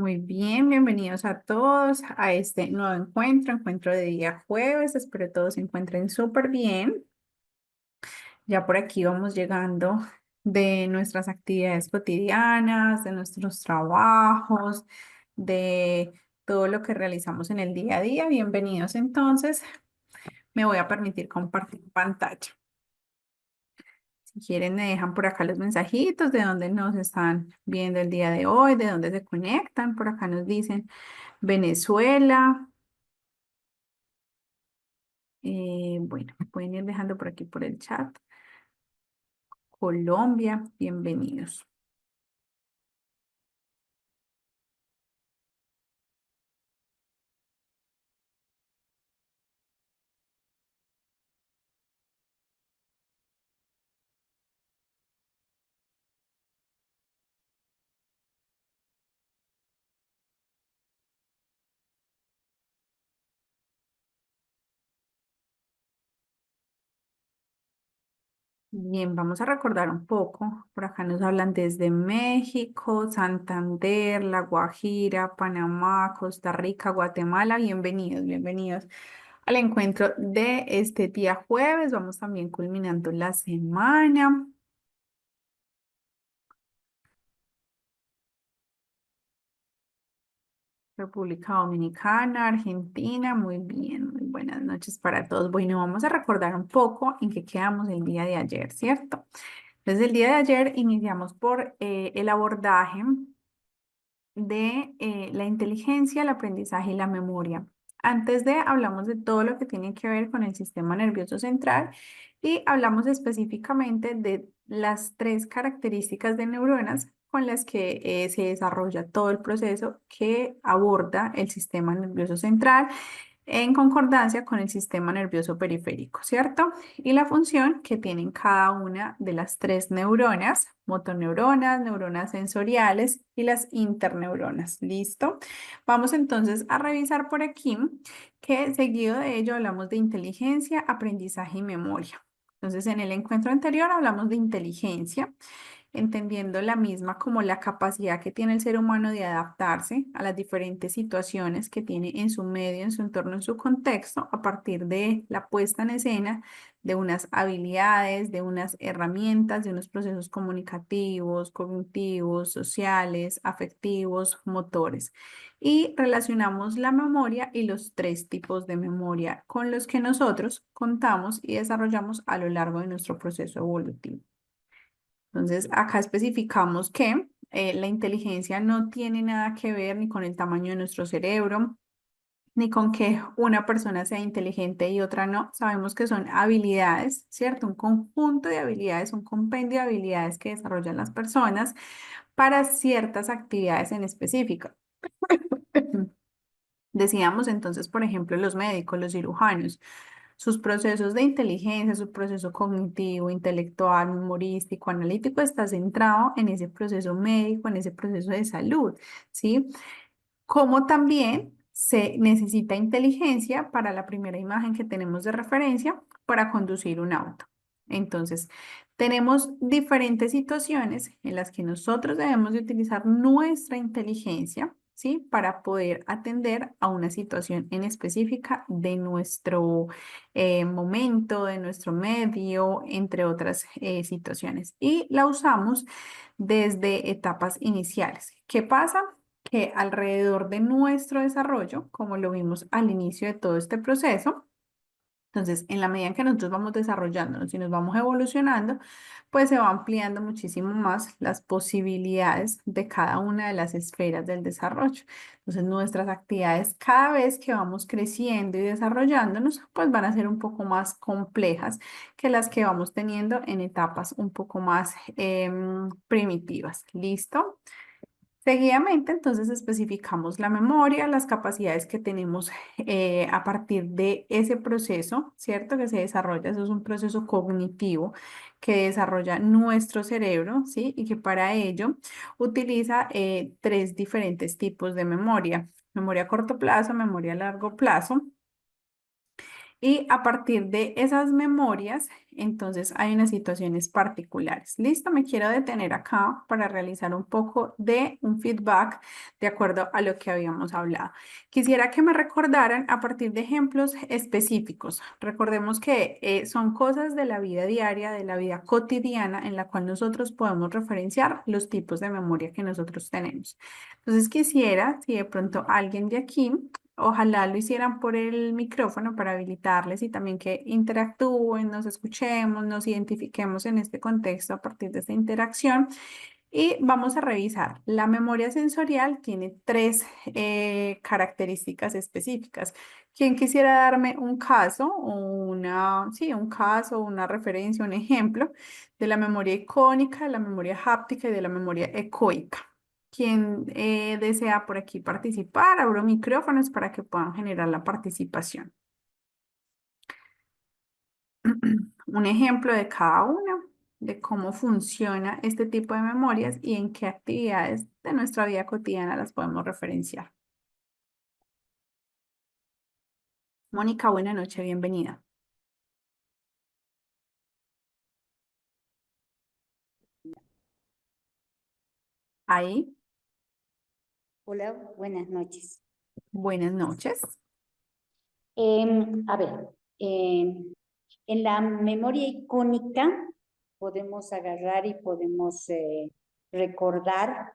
Muy bien, bienvenidos a todos a este nuevo encuentro de día jueves. Espero todos se encuentren súper bien. Ya por aquí vamos llegando de nuestras actividades cotidianas, de nuestros trabajos, de todo lo que realizamos en el día a día. Bienvenidos entonces. Me voy a permitir compartir pantalla. Si quieren, me dejan por acá los mensajitos de dónde nos están viendo el día de hoy, de dónde se conectan. Por acá nos dicen Venezuela. Bueno, pueden ir dejando por aquí por el chat. Colombia, bienvenidos. Bien, vamos a recordar un poco. Por acá nos hablan desde México, Santander, La Guajira, Panamá, Costa Rica, Guatemala. Bienvenidos, bienvenidos al encuentro de este día jueves. Vamos también culminando la semana. República Dominicana, Argentina, muy bien, muy buenas noches para todos. Bueno, vamos a recordar un poco en qué quedamos el día de ayer, ¿cierto? Entonces, el día de ayer iniciamos por el abordaje de la inteligencia, el aprendizaje y la memoria. Antes de, hablamos de todo lo que tiene que ver con el sistema nervioso central y hablamos específicamente de las tres características de neuronas con las que se desarrolla todo el proceso que aborda el sistema nervioso central en concordancia con el sistema nervioso periférico, ¿cierto? Y la función que tienen cada una de las tres neuronas, motoneuronas, neuronas sensoriales y las interneuronas. ¿Listo? Vamos entonces a revisar por aquí que seguido de ello hablamos de inteligencia, aprendizaje y memoria. Entonces, en el encuentro anterior hablamos de inteligencia, entendiendo la misma como la capacidad que tiene el ser humano de adaptarse a las diferentes situaciones que tiene en su medio, en su entorno, en su contexto, a partir de la puesta en escena de unas habilidades, de unas herramientas, de unos procesos comunicativos, cognitivos, sociales, afectivos, motores. Y relacionamos la memoria y los tres tipos de memoria con los que nosotros contamos y desarrollamos a lo largo de nuestro proceso evolutivo. Entonces, acá especificamos que la inteligencia no tiene nada que ver ni con el tamaño de nuestro cerebro, ni con que una persona sea inteligente y otra no. Sabemos que son habilidades, ¿cierto? Un conjunto de habilidades, un compendio de habilidades que desarrollan las personas para ciertas actividades en específico. Decíamos entonces, por ejemplo, los médicos, los cirujanos. Sus procesos de inteligencia, su proceso cognitivo, intelectual, memorístico, analítico, está centrado en ese proceso médico, en ese proceso de salud, ¿sí? Como también se necesita inteligencia para la primera imagen que tenemos de referencia para conducir un auto. Entonces, tenemos diferentes situaciones en las que nosotros debemos de utilizar nuestra inteligencia, ¿sí? Para poder atender a una situación en específica de nuestro momento, de nuestro medio, entre otras situaciones. Y la usamos desde etapas iniciales. ¿Qué pasa? Que alrededor de nuestro desarrollo, como lo vimos al inicio de todo este proceso, entonces, en la medida en que nosotros vamos desarrollándonos y nos vamos evolucionando, pues se va ampliando muchísimo más las posibilidades de cada una de las esferas del desarrollo. Entonces, nuestras actividades cada vez que vamos creciendo y desarrollándonos, pues van a ser un poco más complejas que las que vamos teniendo en etapas un poco más primitivas. ¿Listo? Seguidamente, entonces, especificamos la memoria, las capacidades que tenemos a partir de ese proceso, ¿cierto? Que se desarrolla, eso es un proceso cognitivo que desarrolla nuestro cerebro, ¿sí? Y que para ello utiliza tres diferentes tipos de memoria: memoria a corto plazo, memoria a largo plazo Y a partir de esas memorias, entonces hay unas situaciones particulares. Listo, me quiero detener acá para realizar un poco de un feedback de acuerdo a lo que habíamos hablado. Quisiera que me recordaran a partir de ejemplos específicos. Recordemos que son cosas de la vida diaria, de la vida cotidiana, en la cual nosotros podemos referenciar los tipos de memoria que nosotros tenemos. Entonces quisiera, si de pronto alguien de aquí, ojalá lo hicieran por el micrófono para habilitarles y también que interactúen, nos escuchemos, nos identifiquemos en este contexto a partir de esta interacción. Y vamos a revisar. La memoria sensorial tiene tres características específicas. ¿Quién quisiera darme un caso o sí, un caso, una referencia, un ejemplo de la memoria icónica, de la memoria háptica y de la memoria ecoica? ¿Quién desea por aquí participar? Abro micrófonos para que puedan generar la participación. Un ejemplo de cada una, de cómo funciona este tipo de memorias y en qué actividades de nuestra vida cotidiana las podemos referenciar. Mónica, buena noche, bienvenida. Ahí, Hola, buenas noches. buenas noches. A ver, en la memoria icónica podemos agarrar y podemos recordar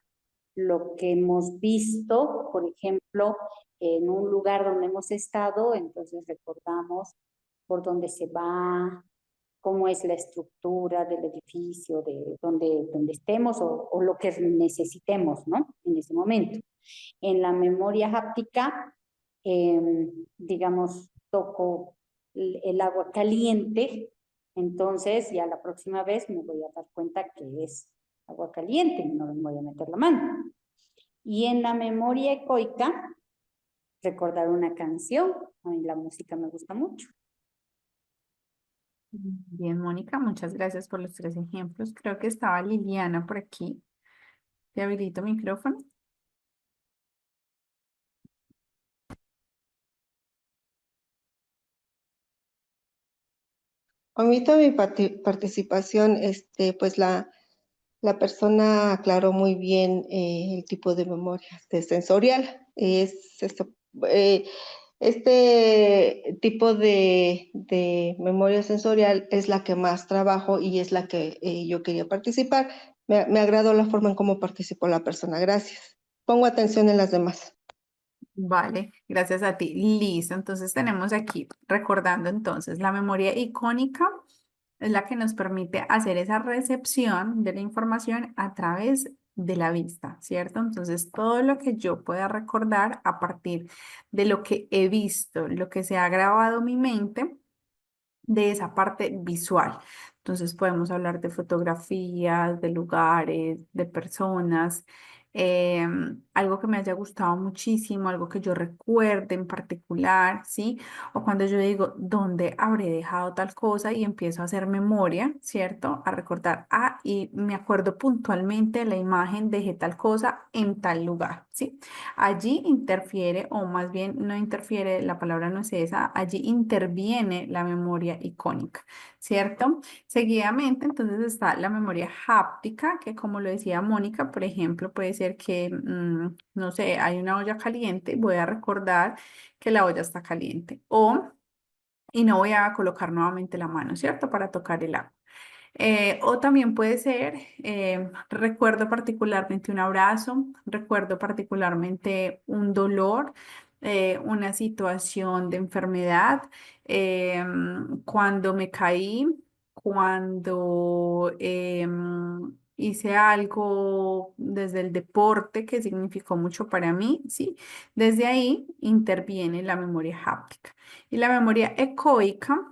lo que hemos visto, por ejemplo, en un lugar donde hemos estado, entonces recordamos por dónde se va, cómo es la estructura del edificio, de donde estemos o lo que necesitemos, ¿no? En ese momento. En la memoria háptica, digamos, toco el agua caliente, entonces ya la próxima vez me voy a dar cuenta que es agua caliente, no me voy a meter la mano. Y en la memoria ecoica, recordar una canción, a mí la música me gusta mucho. Bien, Mónica, muchas gracias por los tres ejemplos. Creo que estaba Liliana por aquí. Te habilito micrófono. Omito mi participación, pues la persona aclaró muy bien el tipo de memoria sensorial. Eh, este tipo de memoria sensorial es la que más trabajo y es la que yo quería participar. Me agradó la forma en cómo participó la persona. Gracias. Pongo atención en las demás. Vale, gracias a ti. Listo, entonces tenemos aquí, recordando entonces, la memoria icónica es la que nos permite hacer esa recepción de la información a través de la vista, ¿cierto? Entonces, todo lo que yo pueda recordar a partir de lo que he visto, lo que se ha grabado en mi mente, de esa parte visual. Entonces podemos hablar de fotografías, de lugares, de personas, algo que me haya gustado muchísimo, algo que yo recuerde en particular, ¿sí? O cuando yo digo, ¿dónde habré dejado tal cosa? Y empiezo a hacer memoria, ¿cierto? A recordar, y me acuerdo puntualmente de la imagen, dejé tal cosa en tal lugar, ¿sí? Allí interfiere, o más bien no interfiere, la palabra no es esa, allí interviene la memoria icónica, ¿cierto? Seguidamente, entonces está la memoria háptica, que como lo decía Mónica, por ejemplo, puede ser que, no sé, hay una olla caliente, voy a recordar que la olla está caliente, y no voy a colocar nuevamente la mano, ¿cierto? Para tocar el agua. O también puede ser, recuerdo particularmente un abrazo, recuerdo particularmente un dolor, una situación de enfermedad, cuando me caí, cuando hice algo desde el deporte que significó mucho para mí, ¿sí? Desde ahí interviene la memoria háptica. Y la memoria ecoica,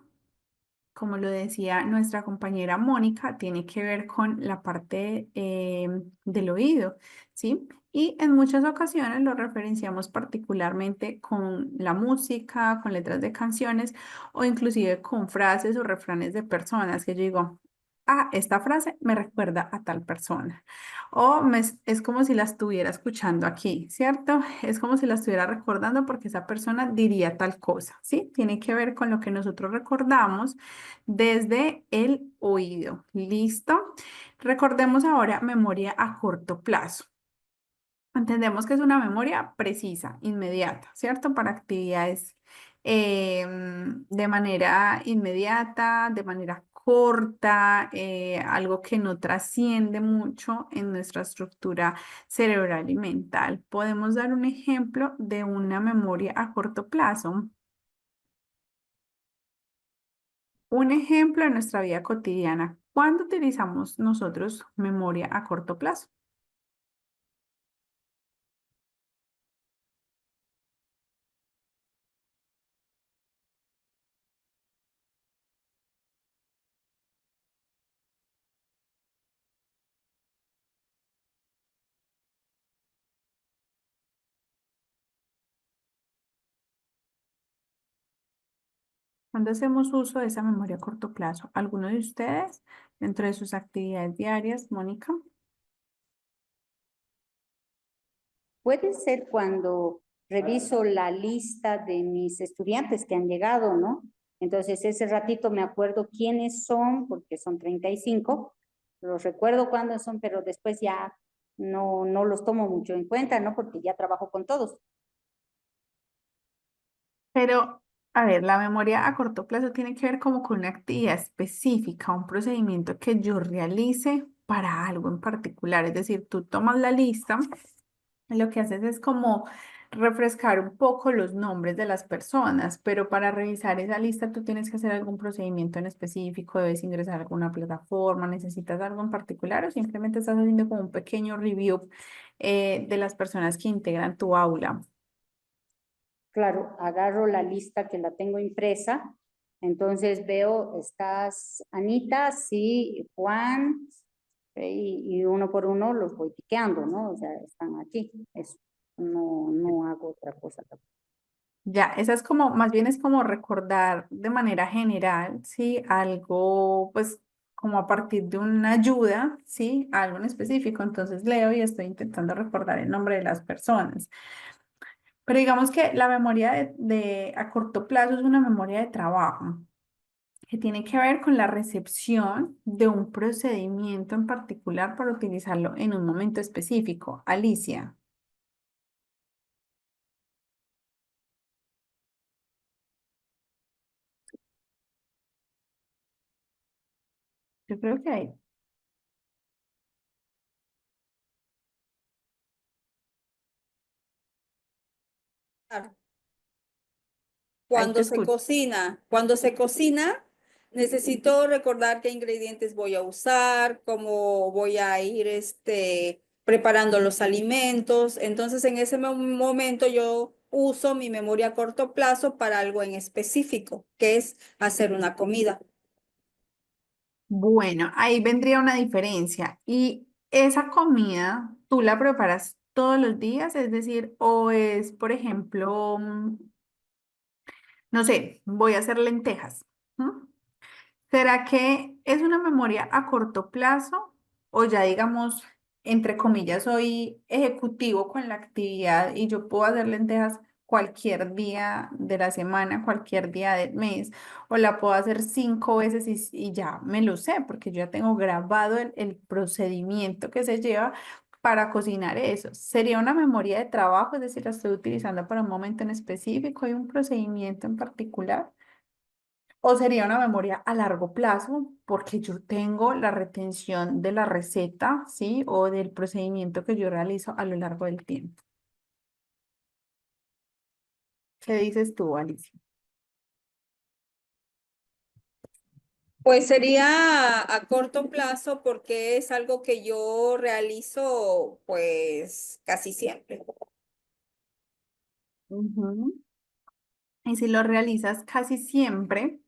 como lo decía nuestra compañera Mónica, tiene que ver con la parte del oído, ¿sí? Y en muchas ocasiones lo referenciamos particularmente con la música, con letras de canciones o inclusive con frases o refranes de personas que yo digo, ah, esta frase me recuerda a tal persona. O es como si la estuviera escuchando aquí, ¿cierto? Es como si la estuviera recordando porque esa persona diría tal cosa, ¿sí? Tiene que ver con lo que nosotros recordamos desde el oído. ¿Listo? Recordemos ahora memoria a corto plazo. Entendemos que es una memoria precisa, inmediata, ¿cierto? Para actividades de manera inmediata, de manera corta, algo que no trasciende mucho en nuestra estructura cerebral y mental. Podemos dar un ejemplo de una memoria a corto plazo. Un ejemplo de nuestra vida cotidiana. ¿Cuándo utilizamos nosotros memoria a corto plazo? ¿Cuándo hacemos uso de esa memoria a corto plazo? ¿Alguno de ustedes dentro de sus actividades diarias, Mónica? Puede ser cuando reviso la lista de mis estudiantes que han llegado, ¿no? Entonces, ese ratito me acuerdo quiénes son, porque son 35, los recuerdo cuándo son, pero después ya no los tomo mucho en cuenta, ¿no? Porque ya trabajo con todos. Pero, a ver, la memoria a corto plazo tiene que ver como con una actividad específica, un procedimiento que yo realice para algo en particular. Es decir, tú tomas la lista. Lo que haces es como refrescar un poco los nombres de las personas, pero para revisar esa lista tú tienes que hacer algún procedimiento en específico, debes ingresar a alguna plataforma, necesitas algo en particular o simplemente estás haciendo como un pequeño review de las personas que integran tu aula. Claro, agarro la lista que la tengo impresa, entonces veo, estás Anita, sí, Juan, y uno por uno los voy tiqueando, ¿no? O sea, están aquí. Eso. No hago otra cosa tampoco. Ya, esa es como, más bien es como recordar de manera general, ¿sí? Algo, pues, como a partir de una ayuda, ¿sí? Algo en específico. Entonces leo y estoy intentando recordar el nombre de las personas. Pero digamos que la memoria a corto plazo es una memoria de trabajo que tiene que ver con la recepción de un procedimiento en particular para utilizarlo en un momento específico. Alicia, yo creo que ahí te escucho. Cuando se cocina, necesito recordar qué ingredientes voy a usar, cómo voy a ir preparando los alimentos. Entonces, en ese momento yo uso mi memoria a corto plazo para algo en específico, que es hacer una comida. Bueno, ahí vendría una diferencia. Y esa comida, ¿tú la preparas todos los días? Es decir, o es, por ejemplo, no sé, voy a hacer lentejas. ¿M? ¿Será que es una memoria a corto plazo o ya digamos, entre comillas, soy ejecutivo con la actividad y yo puedo hacer lentejas cualquier día de la semana, cualquier día del mes, o la puedo hacer 5 veces y ya me lo sé porque yo ya tengo grabado el procedimiento que se lleva para cocinar eso? ¿Sería una memoria de trabajo? Es decir, la estoy utilizando para un momento en específico y un procedimiento en particular. ¿O sería una memoria a largo plazo? Porque yo tengo la retención de la receta, ¿sí? O del procedimiento que yo realizo a lo largo del tiempo. ¿Qué dices tú, Alicia? Pues sería a corto plazo porque es algo que yo realizo pues casi siempre. Ujú. Y si lo realizas casi siempre,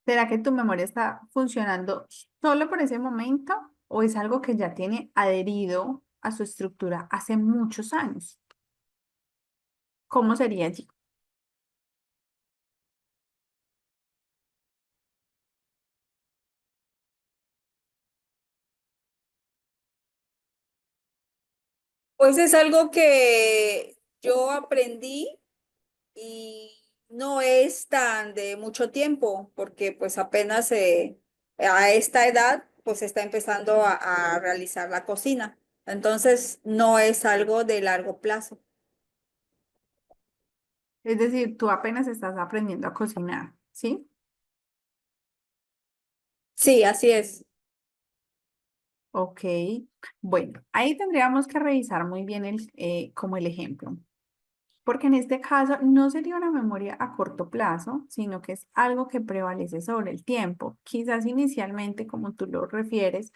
¿será que tu memoria está funcionando solo por ese momento o es algo que ya tiene adherido a su estructura hace muchos años? ¿Cómo sería allí? Pues es algo que yo aprendí y no es tan de mucho tiempo, porque pues apenas a esta edad pues está empezando a realizar la cocina. Entonces no es algo de largo plazo. Es decir, tú apenas estás aprendiendo a cocinar, ¿sí? Sí, así es. Ok. Bueno, ahí tendríamos que revisar muy bien como el ejemplo. Porque en este caso no sería una memoria a corto plazo, sino que es algo que prevalece sobre el tiempo. Quizás inicialmente, como tú lo refieres,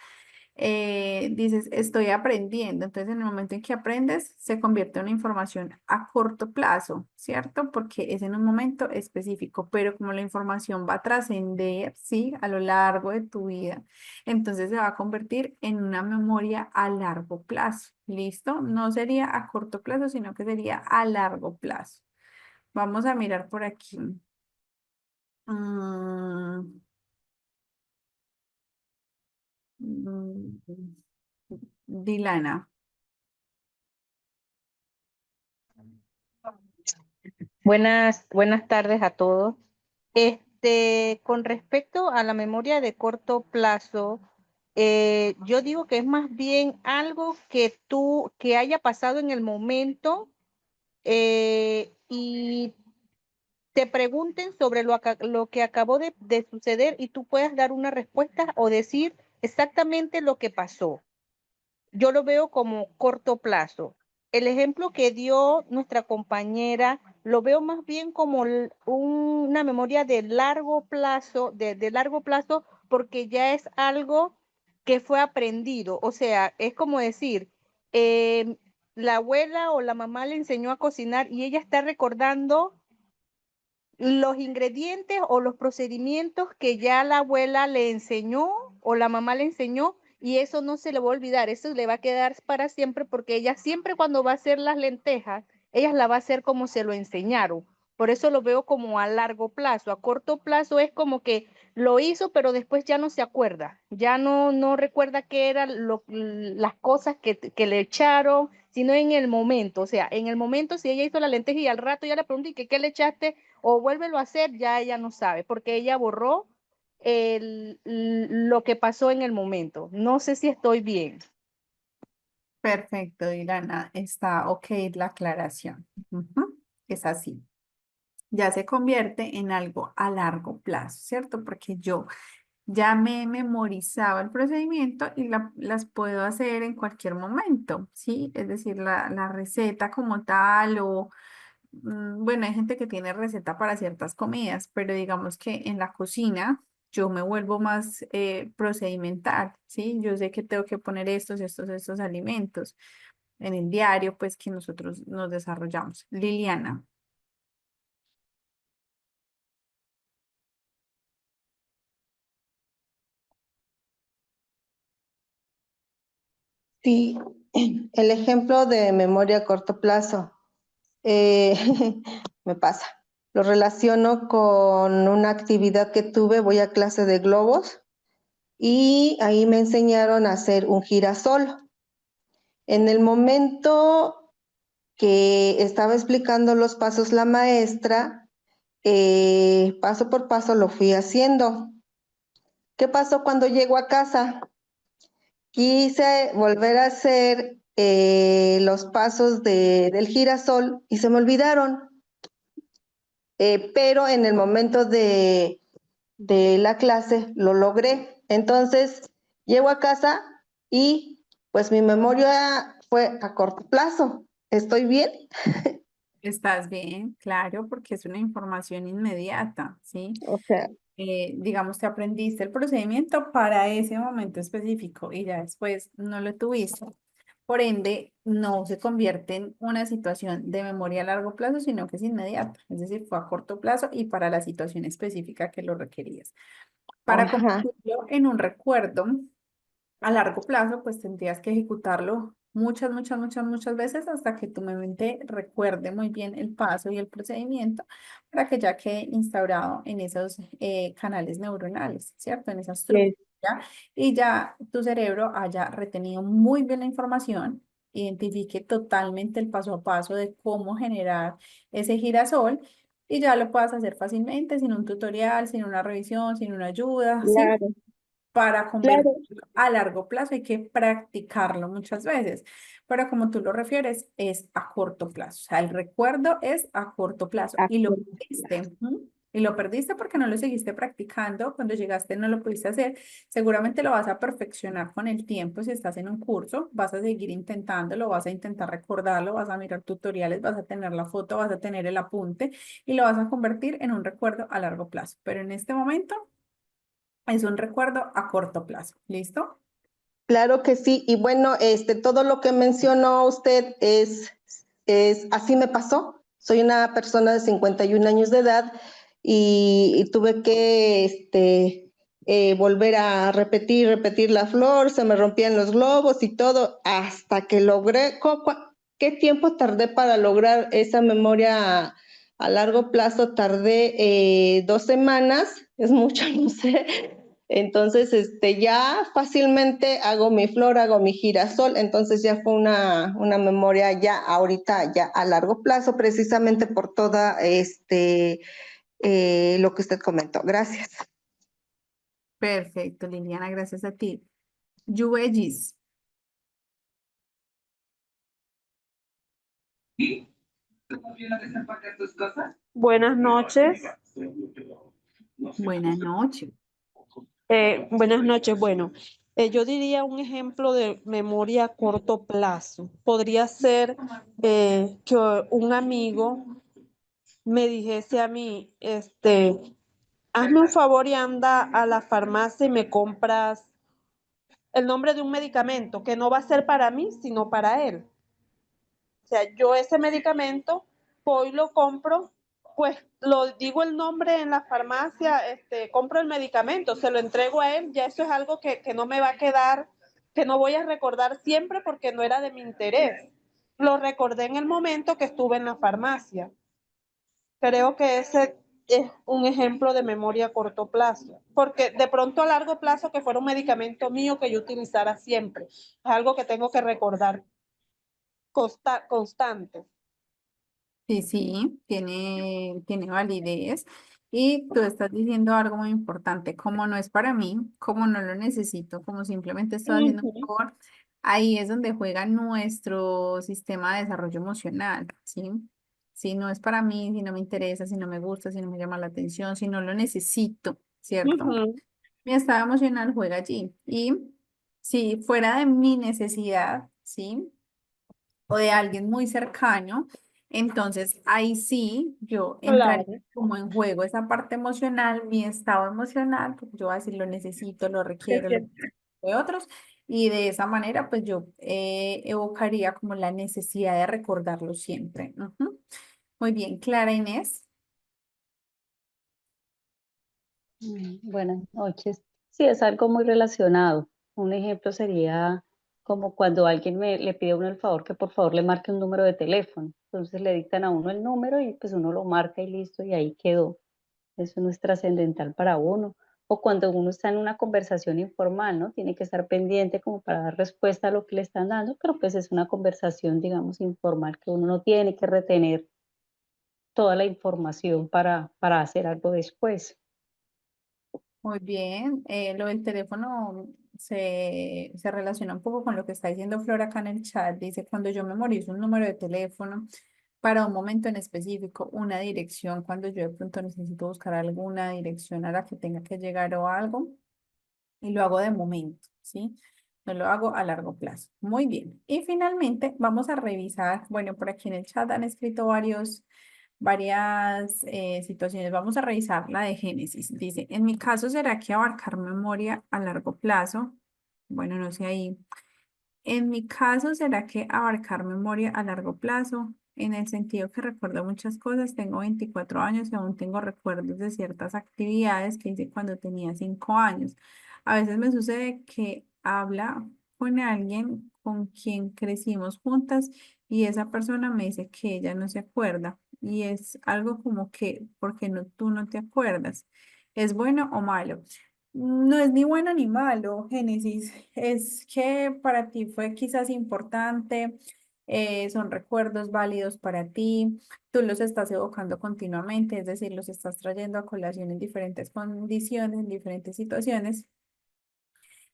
dices, estoy aprendiendo. Entonces, en el momento en que aprendes, se convierte en una información a corto plazo, ¿cierto? Porque es en un momento específico, pero como la información va a trascender, ¿sí? A lo largo de tu vida, entonces se va a convertir en una memoria a largo plazo, ¿listo? No sería a corto plazo, sino que sería a largo plazo. Vamos a mirar por aquí. Mm, mm, Dilana. Buenas tardes a todos. Con respecto a la memoria de corto plazo, yo digo que es más bien algo que haya pasado en el momento y te pregunten sobre lo que acabó de suceder y tú puedas dar una respuesta o decir exactamente lo que pasó. Yo lo veo como corto plazo. El ejemplo que dio nuestra compañera lo veo más bien como una memoria de largo plazo, de largo plazo, porque ya es algo que fue aprendido. O sea, es como decir, la abuela o la mamá le enseñó a cocinar y ella está recordando los ingredientes o los procedimientos que ya la abuela le enseñó o la mamá le enseñó y eso no se le va a olvidar, eso le va a quedar para siempre porque ella siempre cuando va a hacer las lentejas, ella la va a hacer como se lo enseñaron. Por eso lo veo como a largo plazo. A corto plazo es como que lo hizo, pero después ya no se acuerda, ya no recuerda qué eran las cosas que le echaron, sino en el momento. O sea, en el momento si ella hizo la lenteja y al rato ya le pregunté, ¿qué le echaste? O vuélvelo a hacer, ya ella no sabe, porque ella borró lo que pasó en el momento. No sé si estoy bien. Perfecto, Dilana. Está ok la aclaración. Ujú. Es así. Ya se convierte en algo a largo plazo, ¿cierto? Porque yo ya me he memorizado el procedimiento y las puedo hacer en cualquier momento, ¿sí? Es decir, la receta como tal o, bueno, hay gente que tiene receta para ciertas comidas, pero digamos que en la cocina yo me vuelvo más procedimental, ¿sí? Yo sé que tengo que poner estos alimentos en el diario, pues que nosotros nos desarrollamos. Liliana. Sí, el ejemplo de memoria a corto plazo eh, me pasa. Lo relaciono con una actividad que tuve, voy a clase de globos y ahí me enseñaron a hacer un girasol. En el momento que estaba explicando los pasos la maestra, paso por paso lo fui haciendo. ¿Qué pasó cuando llego a casa? Quise volver a hacer los pasos del girasol y se me olvidaron, pero en el momento de la clase lo logré. Entonces, llego a casa y pues mi memoria fue a corto plazo. ¿Estoy bien? Estás bien, claro, porque es una información inmediata, ¿sí? O sea, Digamos, te aprendiste el procedimiento para ese momento específico y ya después no lo tuviste. Por ende, no se convierte en una situación de memoria a largo plazo, sino que es inmediata, es decir, fue a corto plazo y para la situación específica que lo requerías. Para ajá. convertirlo en un recuerdo a largo plazo, pues tendrías que ejecutarlo muchas veces hasta que tu mente recuerde muy bien el paso y el procedimiento para que ya quede instaurado en esos canales neuronales, ¿cierto? En esa estructura y ya tu cerebro haya retenido muy bien la información identifique totalmente el paso a paso de cómo generar ese girasol y ya lo puedas hacer fácilmente, sin un tutorial, sin una revisión, sin una ayuda, ¿sí? Claro, Para claro, convertirlo a largo plazo hay que practicarlo muchas veces, pero como tú lo refieres, es a corto plazo. O sea, el recuerdo es a corto plazo y lo acuerdo. perdiste. ¿M? Y lo perdiste porque no lo seguiste practicando. Cuando llegaste no lo pudiste hacer. Seguramente lo vas a perfeccionar con el tiempo. Si estás en un curso, vas a seguir intentándolo, vas a intentar recordarlo, vas a mirar tutoriales, vas a tener la foto, vas a tener el apunte y lo vas a convertir en un recuerdo a largo plazo. Pero en este momento es un recuerdo a corto plazo. ¿Listo? Claro que sí, y bueno, todo lo que mencionó usted así me pasó. Soy una persona de 51 años de edad y tuve que volver a repetir la flor, se me rompían los globos y todo, hasta que logré. ¿Qué tiempo tardé para lograr esa memoria a largo plazo? Tardé 2 semanas, es mucho, no sé. Entonces, ya fácilmente hago mi flor, hago mi girasol, entonces ya fue una memoria ya ahorita, ya a largo plazo, precisamente por toda lo que usted comentó. Gracias. Perfecto, Liliana, gracias a ti. Yuvellis, Buenas noches. buenas noches. Buenas noches. Bueno, yo diría un ejemplo de memoria a corto plazo. Podría ser que un amigo me dijese a mí, hazme un favor y anda a la farmacia y me compras el nombre de un medicamento que no va a ser para mí, sino para él. O sea, yo ese medicamento voy, lo compro, pues lo digo el nombre en la farmacia, compro el medicamento, se lo entrego a él, ya eso es algo que no me va a quedar, que no voy a recordar siempre porque no era de mi interés. Lo recordé en el momento que estuve en la farmacia. Creo que ese es un ejemplo de memoria a corto plazo, porque de pronto a largo plazo que fuera un medicamento mío que yo utilizara siempre, es algo que tengo que recordar constante. Sí, sí, tiene validez. Y tú estás diciendo algo muy importante, como no es para mí, como no lo necesito, como simplemente estoy haciendo un Ujú. favor, ahí es donde juega nuestro sistema de desarrollo emocional, ¿sí? Si no es para mí, si no me interesa, si no me gusta, si no me llama la atención, si no lo necesito, ¿cierto? Ujú. Mi estado emocional juega allí. Y si fuera de mi necesidad, ¿sí? O de alguien muy cercano, entonces ahí sí yo entraría Claro, como en juego esa parte emocional, mi estado emocional, porque yo voy a decir lo necesito, lo es requiero, lo cierto. necesito de otros, y de esa manera pues yo evocaría como la necesidad de recordarlo siempre. Ujú. Muy bien, Clara Inés. Buenas noches. Sí, es algo muy relacionado. Un ejemplo sería como cuando alguien le pide a uno el favor que por favor le marque un número de teléfono. Entonces le dictan a uno el número y pues uno lo marca y listo y ahí quedó. Eso no es trascendental para uno. O cuando uno está en una conversación informal, ¿no? Tiene que estar pendiente como para dar respuesta a lo que le están dando, pero pues es una conversación, digamos, informal que uno no tiene que retener toda la información para hacer algo después. Muy bien, lo del teléfono se relaciona un poco con lo que está diciendo Flora acá en el chat. Dice, cuando yo memorizo un número de teléfono para un momento en específico, una dirección, cuando yo de pronto necesito buscar alguna dirección a la que tenga que llegar o algo, y lo hago de momento, ¿sí? No lo hago a largo plazo. Muy bien. Y finalmente vamos a revisar, bueno, por aquí en el chat han escrito varias situaciones. Vamos a revisar la de Génesis. Dice, en mi caso, ¿será que abarcar memoria a largo plazo? Bueno, no sé ahí. En mi caso, ¿será que abarcar memoria a largo plazo? En el sentido que recuerdo muchas cosas, tengo 24 años y aún tengo recuerdos de ciertas actividades que hice cuando tenía 5 años. A veces me sucede que habla con alguien con quien crecimos juntas y esa persona me dice que ella no se acuerda y es algo como que, porque no, tú no te acuerdas? ¿Es bueno o malo? No es ni bueno ni malo, Génesis. Es que para ti fue quizás importante, son recuerdos válidos para ti, tú los estás evocando continuamente, es decir, los estás trayendo a colación en diferentes condiciones, en diferentes situaciones.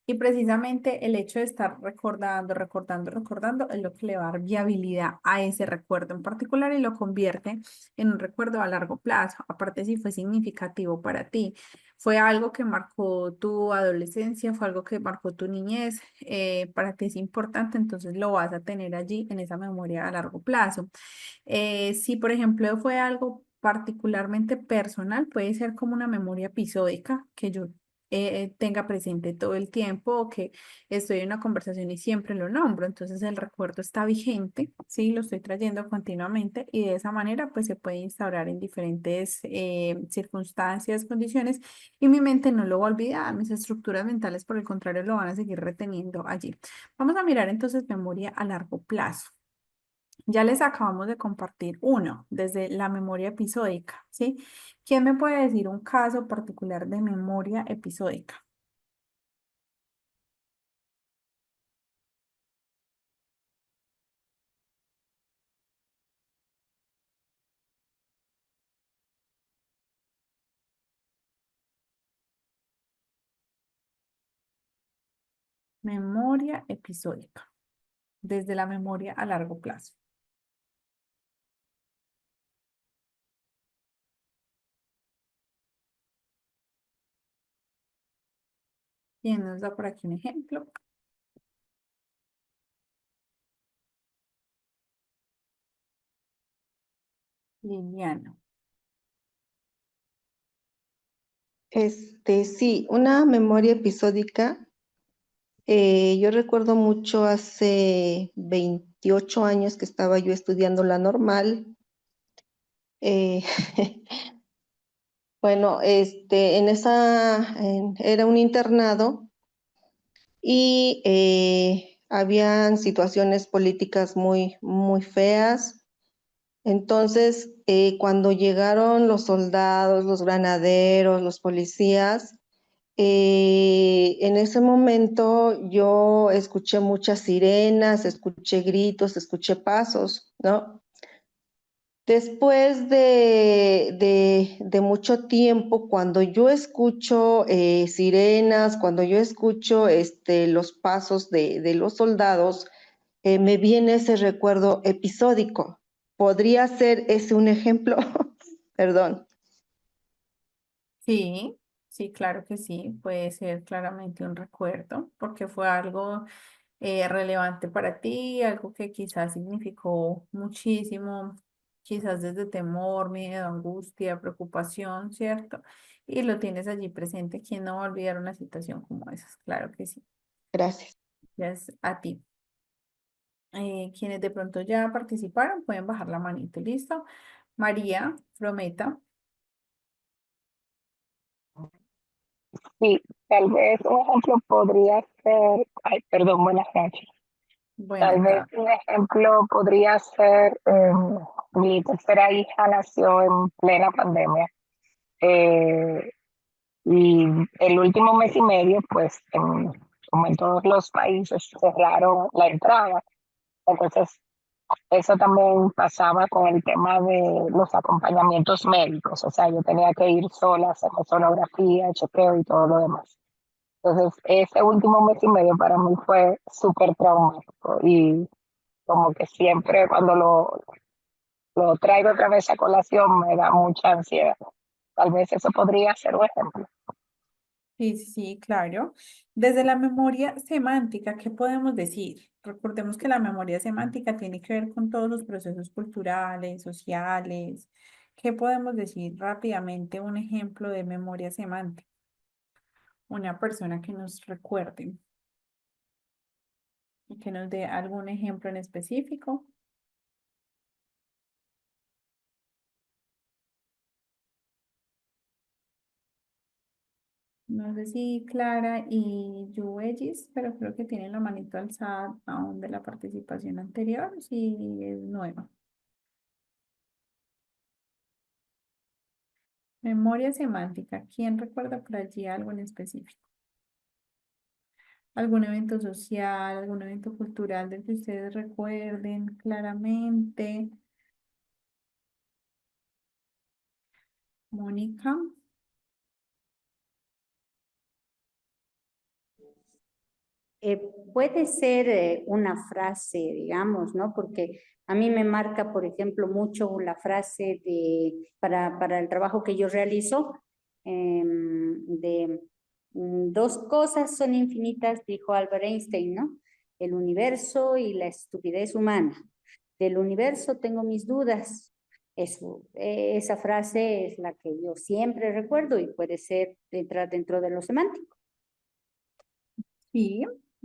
Y precisamente el hecho de estar recordando, recordando, recordando es lo que le va a dar viabilidad a ese recuerdo en particular y lo convierte en un recuerdo a largo plazo. Aparte, si fue significativo para ti, fue algo que marcó tu adolescencia, fue algo que marcó tu niñez, para ti es importante, entonces lo vas a tener allí en esa memoria a largo plazo. Si, por ejemplo, fue algo particularmente personal, puede ser como una memoria episódica que yo tenga presente todo el tiempo o que estoy en una conversación y siempre lo nombro. Entonces el recuerdo está vigente, sí, lo estoy trayendo continuamente y de esa manera pues se puede instaurar en diferentes circunstancias, condiciones y mi mente no lo va a olvidar, mis estructuras mentales por el contrario lo van a seguir reteniendo allí. Vamos a mirar entonces memoria a largo plazo. Ya les acabamos de compartir uno desde la memoria episódica, ¿sí? ¿Quién me puede decir un caso particular de memoria episódica? Memoria episódica, desde la memoria a largo plazo. ¿Quién nos da por aquí un ejemplo? Liliana. Sí, una memoria episódica. Yo recuerdo mucho hace 28 años que estaba yo estudiando la normal. eh, bueno, era un internado y habían situaciones políticas muy, muy feas. Entonces, cuando llegaron los soldados, los granaderos, los policías, en ese momento yo escuché muchas sirenas, escuché gritos, escuché pasos, ¿no? Después de mucho tiempo, cuando yo escucho sirenas, cuando yo escucho los pasos de los soldados, me viene ese recuerdo episódico. ¿Podría ser ese un ejemplo? Perdón. Sí, sí, claro que sí, puede ser claramente un recuerdo, porque fue algo relevante para ti, algo que quizás significó muchísimo, quizás desde temor, miedo, angustia, preocupación, ¿cierto? Y lo tienes allí presente. ¿Quién no va a olvidar una situación como esas? Claro que sí. Gracias. Ya es a ti. Quienes de pronto ya participaron pueden bajar la manito, ¿listo? María, Prometa, Sí, tal vez un ejemplo podría ser, ay, perdón, buenas noches. Tal buena vez tarde. un ejemplo podría ser, mi tercera hija nació en plena pandemia, eh, y el último mes y medio, pues, como en todos los países, cerraron la entrada. Entonces, eso también pasaba con el tema de los acompañamientos médicos, o sea, yo tenía que ir sola a hacer sonografía, chequeo y todo lo demás. Entonces, ese último mes y medio para mí fue súper traumático y como que siempre cuando lo traigo otra vez a colación me da mucha ansiedad. Tal vez eso podría ser un ejemplo. Sí, sí, sí, claro. Desde la memoria semántica, ¿qué podemos decir? Recordemos que la memoria semántica tiene que ver con todos los procesos culturales, sociales. ¿Qué podemos decir rápidamente? Un ejemplo de memoria semántica. Una persona que nos recuerde y que nos dé algún ejemplo en específico. No sé si Clara y Yuellis, pero creo que tienen la manito alzada aún de la participación anterior, si es nueva. Memoria semántica. ¿Quién recuerda por allí algo en específico? ¿Algún evento social, algún evento cultural del que ustedes recuerden claramente? Mónica. Puede ser una frase, digamos, ¿no? Porque a mí me marca, por ejemplo, mucho la frase para el trabajo que yo realizo, de dos cosas son infinitas, dijo Albert Einstein, ¿no? El universo y la estupidez humana. Del universo tengo mis dudas. Esa frase es la que yo siempre recuerdo y puede ser dentro de lo semántico. Sí,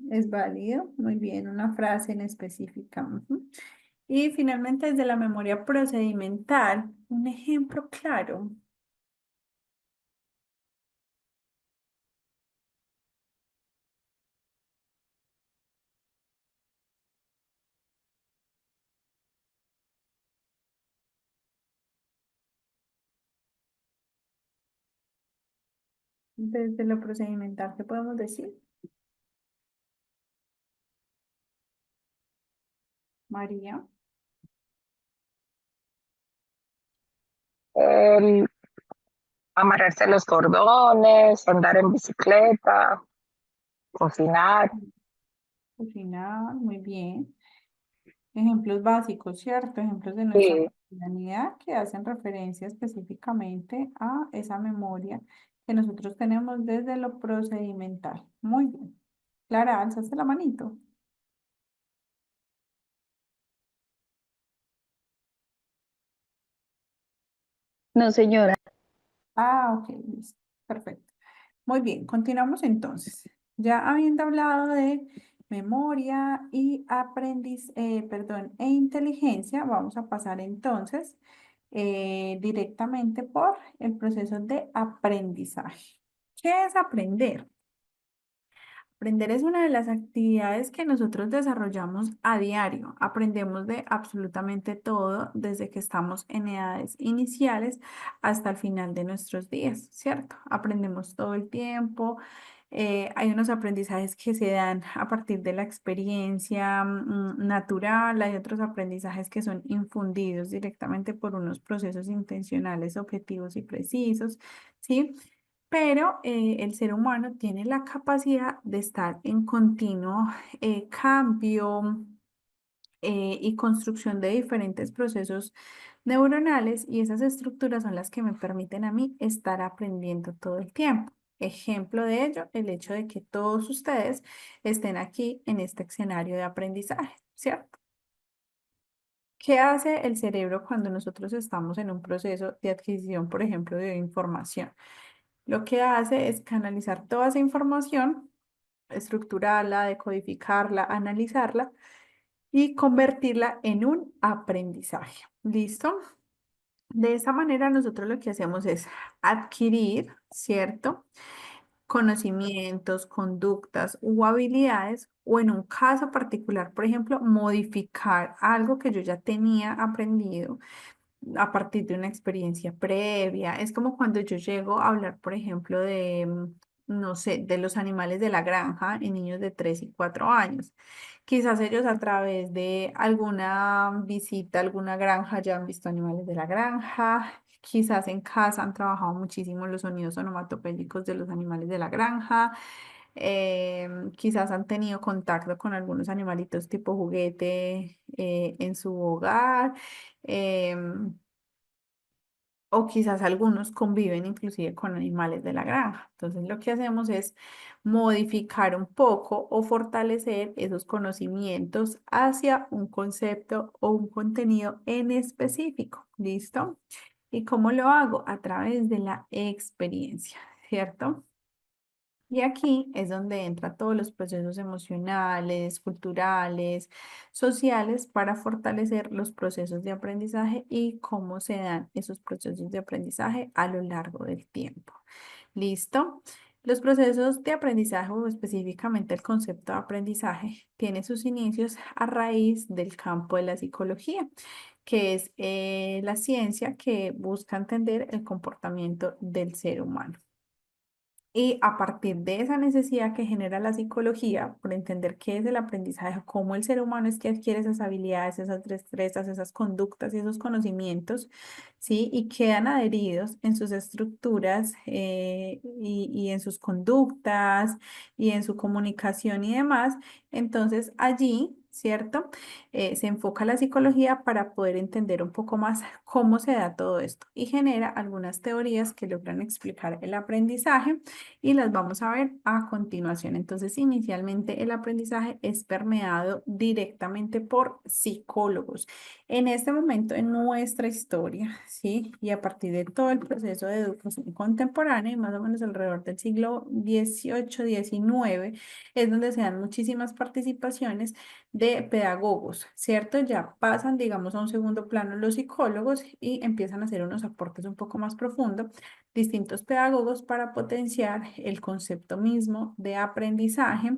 es válido. Muy bien, una frase en específica. Ujú. Y finalmente, desde la memoria procedimental, un ejemplo claro. Desde lo procedimental, ¿qué podemos decir? María. El amarrarse los cordones, andar en bicicleta, cocinar. Cocinar, muy bien. Ejemplos básicos, ¿cierto? Ejemplos de nuestra Sí, cotidianidad que hacen referencia específicamente a esa memoria que nosotros tenemos desde lo procedimental. Muy bien. Clara, alzaste la manito. No, señora. Ah, ok, listo. Perfecto. Muy bien, continuamos entonces. Ya habiendo hablado de memoria y perdón, e inteligencia, vamos a pasar entonces directamente por el proceso de aprendizaje. ¿Qué es aprender? Aprender es una de las actividades que nosotros desarrollamos a diario. Aprendemos de absolutamente todo desde que estamos en edades iniciales hasta el final de nuestros días, ¿cierto? Aprendemos todo el tiempo. Hay unos aprendizajes que se dan a partir de la experiencia natural, hay otros aprendizajes que son infundidos directamente por unos procesos intencionales, objetivos y precisos, ¿sí? Pero el ser humano tiene la capacidad de estar en continuo cambio y construcción de diferentes procesos neuronales y esas estructuras son las que me permiten a mí estar aprendiendo todo el tiempo. Ejemplo de ello, el hecho de que todos ustedes estén aquí en este escenario de aprendizaje, ¿cierto? ¿Qué hace el cerebro cuando nosotros estamos en un proceso de adquisición, por ejemplo, de información? Lo que hace es canalizar toda esa información, estructurarla, decodificarla, analizarla y convertirla en un aprendizaje. ¿Listo? De esa manera nosotros lo que hacemos es adquirir, ¿cierto? Conocimientos, conductas u habilidades, o en un caso particular, por ejemplo, modificar algo que yo ya tenía aprendido a partir de una experiencia previa. Es como cuando yo llego a hablar, por ejemplo, de, no sé, de los animales de la granja en niños de 3 y 4 años. Quizás ellos a través de alguna visita a alguna granja ya han visto animales de la granja. Quizás en casa han trabajado muchísimo los sonidos onomatopédicos de los animales de la granja. Quizás han tenido contacto con algunos animalitos tipo juguete en su hogar. em, o quizás algunos conviven inclusive con animales de la granja. Entonces lo que hacemos es modificar un poco o fortalecer esos conocimientos hacia un concepto o un contenido en específico. ¿Listo? ¿Y cómo lo hago? A través de la experiencia, ¿cierto? Y aquí es donde entran todos los procesos emocionales, culturales, sociales para fortalecer los procesos de aprendizaje y cómo se dan esos procesos de aprendizaje a lo largo del tiempo. ¿Listo? Los procesos de aprendizaje o específicamente el concepto de aprendizaje tiene sus inicios a raíz del campo de la psicología. que es la ciencia que busca entender el comportamiento del ser humano. Y a partir de esa necesidad que genera la psicología, por entender qué es el aprendizaje, cómo el ser humano es que adquiere esas habilidades, esas destrezas, esas conductas y esos conocimientos, ¿sí? Y quedan adheridos en sus estructuras y en sus conductas y en su comunicación y demás. Entonces allí, ¿cierto? Se enfoca la psicología para poder entender un poco más cómo se da todo esto y genera algunas teorías que logran explicar el aprendizaje y las vamos a ver a continuación. Entonces, inicialmente el aprendizaje es permeado directamente por psicólogos. En este momento en nuestra historia, ¿sí? Y a partir de todo el proceso de educación contemporánea, más o menos alrededor del siglo XVIII, XIX, es donde se dan muchísimas participaciones de pedagogos, ¿cierto? Ya pasan, digamos, a un segundo plano los psicólogos y empiezan a hacer unos aportes un poco más profundos distintos pedagogos para potenciar el concepto mismo de aprendizaje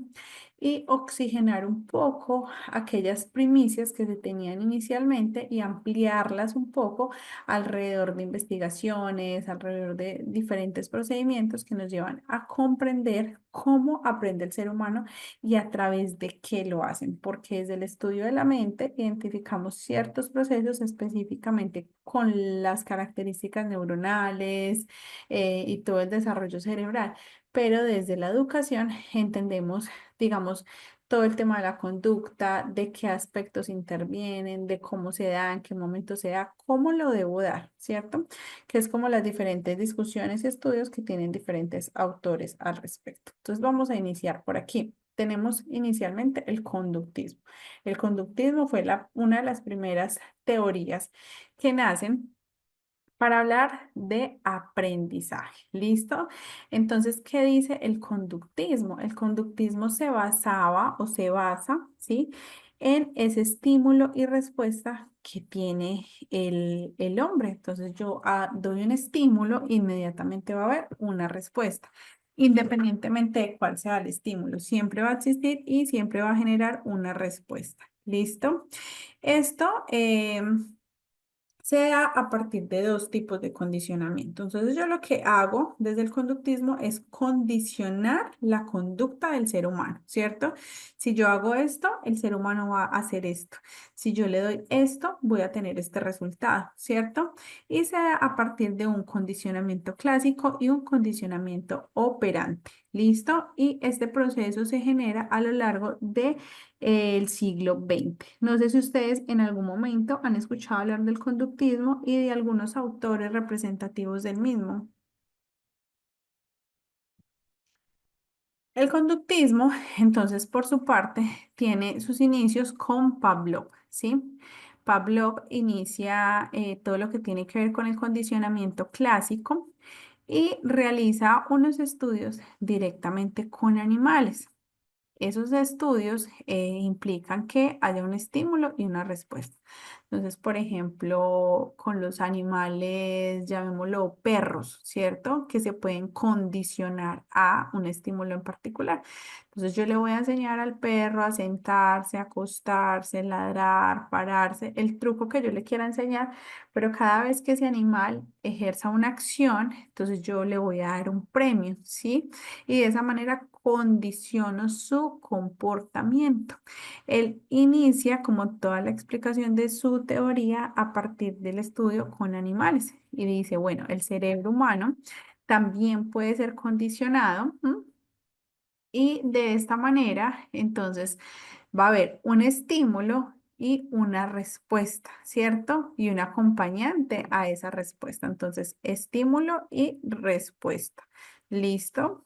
y oxigenar un poco aquellas primicias que se tenían inicialmente y ampliarlas un poco alrededor de investigaciones, alrededor de diferentes procedimientos que nos llevan a comprender cómo aprende el ser humano y a través de qué lo hacen, porque desde el estudio de la mente identificamos ciertos procesos específicamente con las características neuronales, y todo el desarrollo cerebral. Pero desde la educación entendemos, digamos, todo el tema de la conducta, de qué aspectos intervienen, de cómo se da, en qué momento se da, cómo lo debo dar, ¿cierto? Que es como las diferentes discusiones y estudios que tienen diferentes autores al respecto. Entonces vamos a iniciar por aquí. Tenemos inicialmente el conductismo. El conductismo fue una de las primeras teorías que nacen para hablar de aprendizaje. ¿Listo? Entonces, ¿qué dice el conductismo? El conductismo se basaba o se basa, ¿sí? En ese estímulo y respuesta que tiene el hombre. Entonces, yo doy un estímulo, inmediatamente va a haber una respuesta. Independientemente de cuál sea el estímulo, siempre va a existir y siempre va a generar una respuesta. ¿Listo? Esto se da a partir de dos tipos de condicionamiento. Entonces, yo lo que hago desde el conductismo es condicionar la conducta del ser humano, ¿cierto? Si yo hago esto, el ser humano va a hacer esto. Si yo le doy esto, voy a tener este resultado, ¿cierto? Y se da a partir de un condicionamiento clásico y un condicionamiento operante. ¿Listo? Y este proceso se genera a lo largo de el siglo XX. No sé si ustedes en algún momento han escuchado hablar del conductismo y de algunos autores representativos del mismo. El conductismo, entonces, por su parte, tiene sus inicios con Pavlov, ¿sí? Pavlov inicia todo lo que tiene que ver con el condicionamiento clásico y realiza unos estudios directamente con animales. Esos estudios implican que haya un estímulo y una respuesta. Entonces, por ejemplo, con los animales, llamémoslo perros, ¿cierto? Que se pueden condicionar a un estímulo en particular. Entonces, yo le voy a enseñar al perro a sentarse, acostarse, ladrar, pararse, el truco que yo le quiera enseñar, pero cada vez que ese animal ejerza una acción, entonces yo le voy a dar un premio, ¿sí? Y de esa manera condiciono su comportamiento. Él inicia como toda la explicación de su teoría a partir del estudio con animales y dice, bueno, el cerebro humano también puede ser condicionado. Y de esta manera, entonces, va a haber un estímulo y una respuesta, ¿cierto? Y un acompañante a esa respuesta. Entonces, estímulo y respuesta. ¿Listo?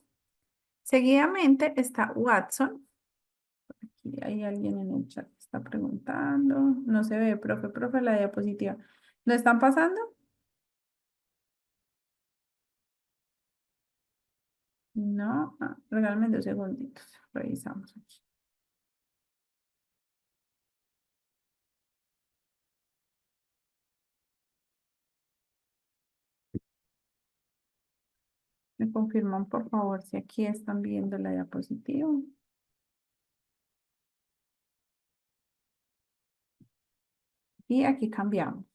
Seguidamente está Watson. Aquí hay alguien en el chat que está preguntando. No se ve, profe, la diapositiva. ¿No están pasando? No. Regálame 2 segunditos. Revisamos aquí. ¿Me confirman, por favor, si aquí están viendo la diapositiva? Y aquí cambiamos.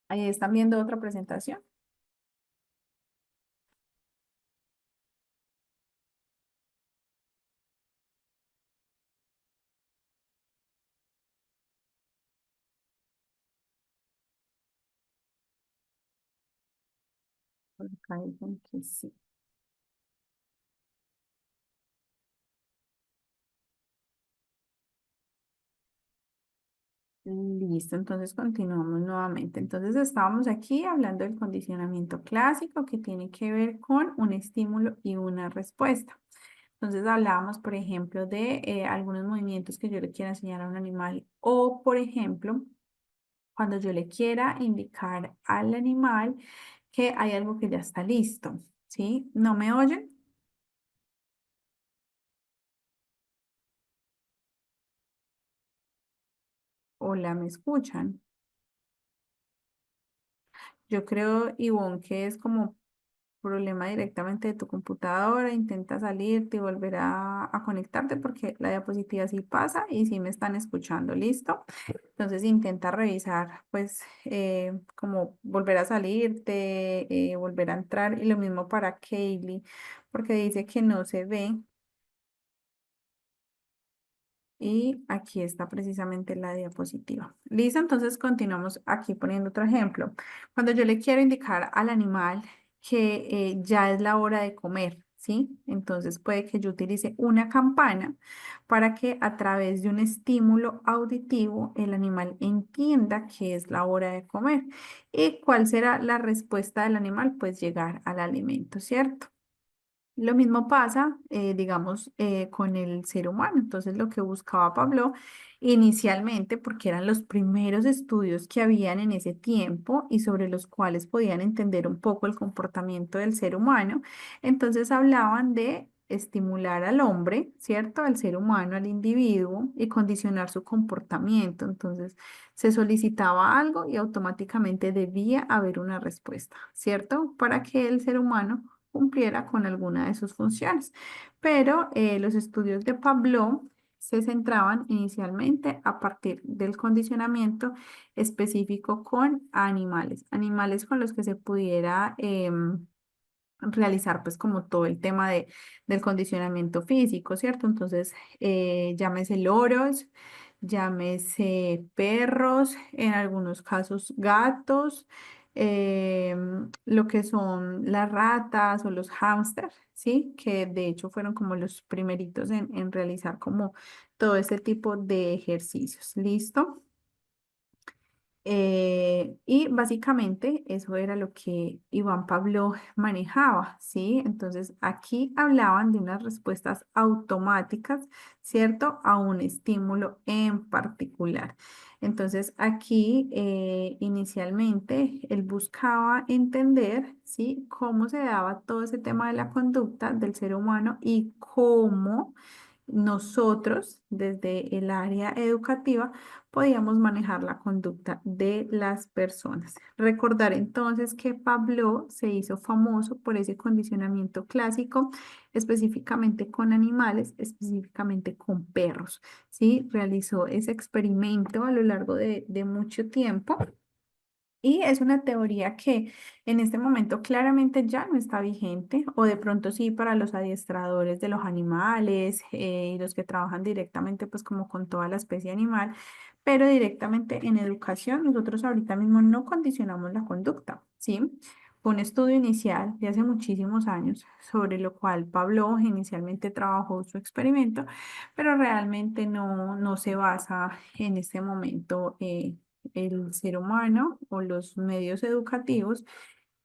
Ahí están viendo otra presentación. Por acá dicen que sí. Listo, entonces continuamos nuevamente. Entonces estábamos aquí hablando del condicionamiento clásico que tiene que ver con un estímulo y una respuesta. Entonces hablábamos, por ejemplo, de algunos movimientos que yo le quiera enseñar a un animal o, por ejemplo, cuando yo le quiera indicar al animal que hay algo que ya está listo, ¿sí? ¿No me oyen? Hola, ¿me escuchan? Yo creo, Ivonne, que es como problema directamente de tu computadora, intenta salirte y volver a conectarte porque la diapositiva sí pasa y sí me están escuchando, ¿listo? Entonces intenta revisar, pues, como volver a salirte, volver a entrar y lo mismo para Kaylee, porque dice que no se ve. Y aquí está precisamente la diapositiva. Listo, entonces continuamos aquí poniendo otro ejemplo. Cuando yo le quiero indicar al animal que ya es la hora de comer, ¿sí? Entonces puede que yo utilice una campana para que a través de un estímulo auditivo el animal entienda que es la hora de comer. ¿Y cuál será la respuesta del animal? Pues llegar al alimento, ¿cierto? Lo mismo pasa, digamos, con el ser humano. Entonces, lo que buscaba Pablo inicialmente, porque eran los primeros estudios que habían en ese tiempo y sobre los cuales podían entender un poco el comportamiento del ser humano, entonces hablaban de estimular al hombre, ¿cierto? Al ser humano, al individuo y condicionar su comportamiento. Entonces, se solicitaba algo y automáticamente debía haber una respuesta, ¿cierto? Para que el ser humano cumpliera con alguna de sus funciones. Pero los estudios de Pavlov se centraban inicialmente a partir del condicionamiento específico con animales, animales con los que se pudiera realizar pues como todo el tema del condicionamiento físico, ¿cierto? Entonces, llámese loros, llámese perros, en algunos casos gatos, lo que son las ratas o los hámsters, ¿sí? Que de hecho fueron como los primeritos en realizar como todo este tipo de ejercicios. ¿Listo? Y básicamente eso era lo que Iván Pablo manejaba, ¿sí? Entonces aquí hablaban de unas respuestas automáticas, ¿cierto? A un estímulo en particular. Entonces aquí inicialmente él buscaba entender, ¿sí? Cómo se daba todo ese tema de la conducta del ser humano y cómo nosotros desde el área educativa podíamos manejar la conducta de las personas. Recordar entonces que Pablo se hizo famoso por ese condicionamiento clásico, específicamente con animales, específicamente con perros, ¿sí? Realizó ese experimento a lo largo de mucho tiempo. Y es una teoría que en este momento claramente ya no está vigente, o de pronto sí para los adiestradores de los animales y los que trabajan directamente pues como con toda la especie animal, pero directamente en educación nosotros ahorita mismo no condicionamos la conducta, ¿sí? Fue un estudio inicial de hace muchísimos años sobre lo cual Pablo inicialmente trabajó su experimento, pero realmente no se basa en este momento. El ser humano o los medios educativos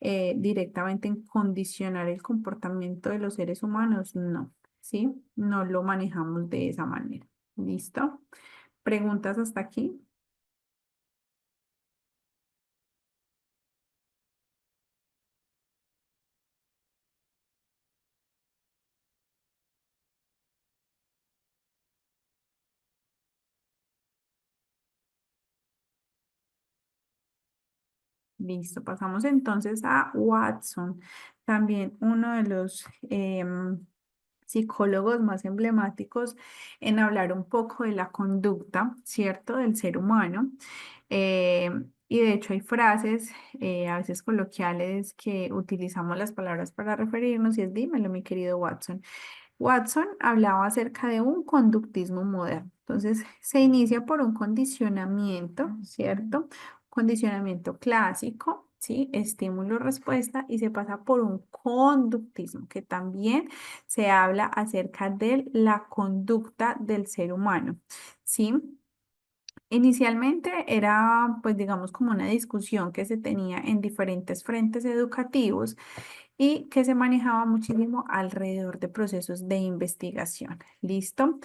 directamente en condicionar el comportamiento de los seres humanos, no, ¿sí? No lo manejamos de esa manera. ¿Listo? ¿Preguntas hasta aquí? Listo, pasamos entonces a Watson, también uno de los psicólogos más emblemáticos en hablar un poco de la conducta, ¿cierto?, del ser humano. Y de hecho hay frases a veces coloquiales que utilizamos las palabras para referirnos y es dímelo, mi querido Watson. Watson hablaba acerca de un conductismo moderno. Entonces, se inicia por un condicionamiento, ¿cierto? Condicionamiento clásico, ¿sí? Estímulo-respuesta, y se pasa por un conductismo, que también se habla acerca de la conducta del ser humano, ¿sí? Inicialmente era, pues digamos, como una discusión que se tenía en diferentes frentes educativos y que se manejaba muchísimo alrededor de procesos de investigación. ¿Listo?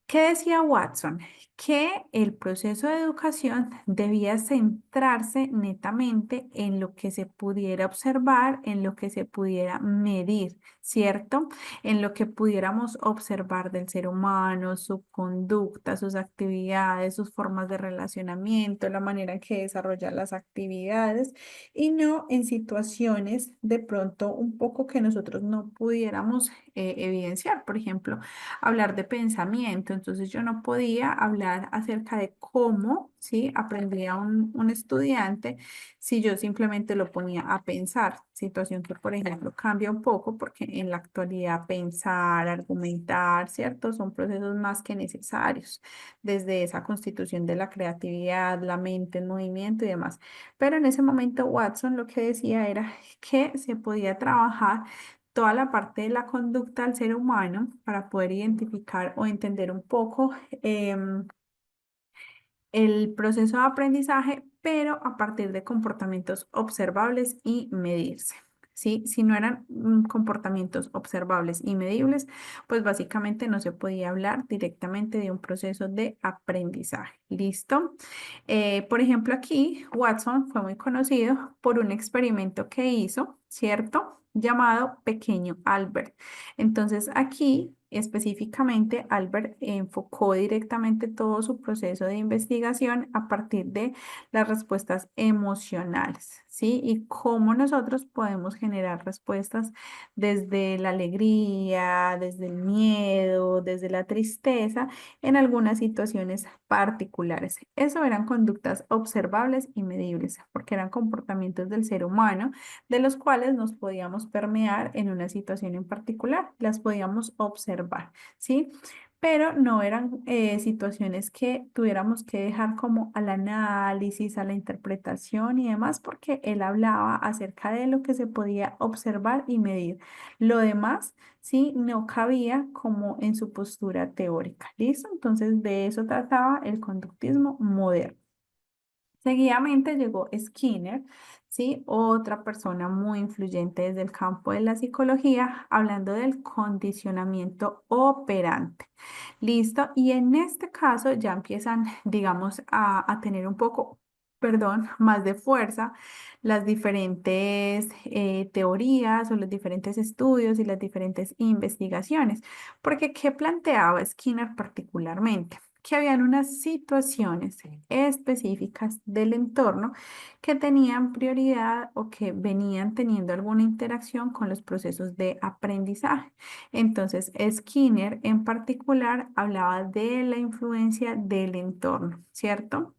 ¿Qué decía Watson? Que el proceso de educación debía centrarse netamente en lo que se pudiera observar, en lo que se pudiera medir, ¿cierto? En lo que pudiéramos observar del ser humano, su conducta, sus actividades, sus formas de relacionamiento, la manera en que desarrolla las actividades y no en situaciones de pronto un poco que nosotros no pudiéramos evidenciar. Por ejemplo, hablar de pensamiento, entonces yo no podía hablar acerca de cómo, ¿sí?, aprendía un estudiante si yo simplemente lo ponía a pensar, situación que, por ejemplo, cambia un poco porque en la actualidad pensar, argumentar, ¿cierto?, son procesos más que necesarios, desde esa constitución de la creatividad, la mente en movimiento y demás. Pero en ese momento Watson lo que decía era que se podía trabajar toda la parte de la conducta del ser humano para poder identificar o entender un poco el proceso de aprendizaje, pero a partir de comportamientos observables y medirse. ¿Sí? Si no eran comportamientos observables y medibles, pues básicamente no se podía hablar directamente de un proceso de aprendizaje. ¿Listo? Por ejemplo, aquí Watson fue muy conocido por un experimento que hizo, ¿cierto? Llamado Pequeño Albert. Entonces aquí específicamente Albert enfocó directamente todo su proceso de investigación a partir de las respuestas emocionales, ¿sí? Y cómo nosotros podemos generar respuestas desde la alegría, desde el miedo, desde la tristeza en algunas situaciones particulares. Eso eran conductas observables y medibles, porque eran comportamientos del ser humano de los cuales nos podíamos permear en una situación en particular, las podíamos observar, ¿sí? Pero no eran situaciones que tuviéramos que dejar como al análisis, a la interpretación y demás, porque él hablaba acerca de lo que se podía observar y medir. Lo demás, sí, no cabía como en su postura teórica, ¿listo? Entonces de eso trataba el conductismo moderno. Seguidamente llegó Skinner, ¿sí? Otra persona muy influyente desde el campo de la psicología, hablando del condicionamiento operante. ¿Listo? Y en este caso ya empiezan, digamos, a tener un poco, perdón, más de fuerza las diferentes teorías o los diferentes estudios y las diferentes investigaciones. Porque, ¿qué planteaba Skinner particularmente? Que habían unas situaciones específicas del entorno que tenían prioridad o que venían teniendo alguna interacción con los procesos de aprendizaje. Entonces, Skinner en particular hablaba de la influencia del entorno, ¿cierto?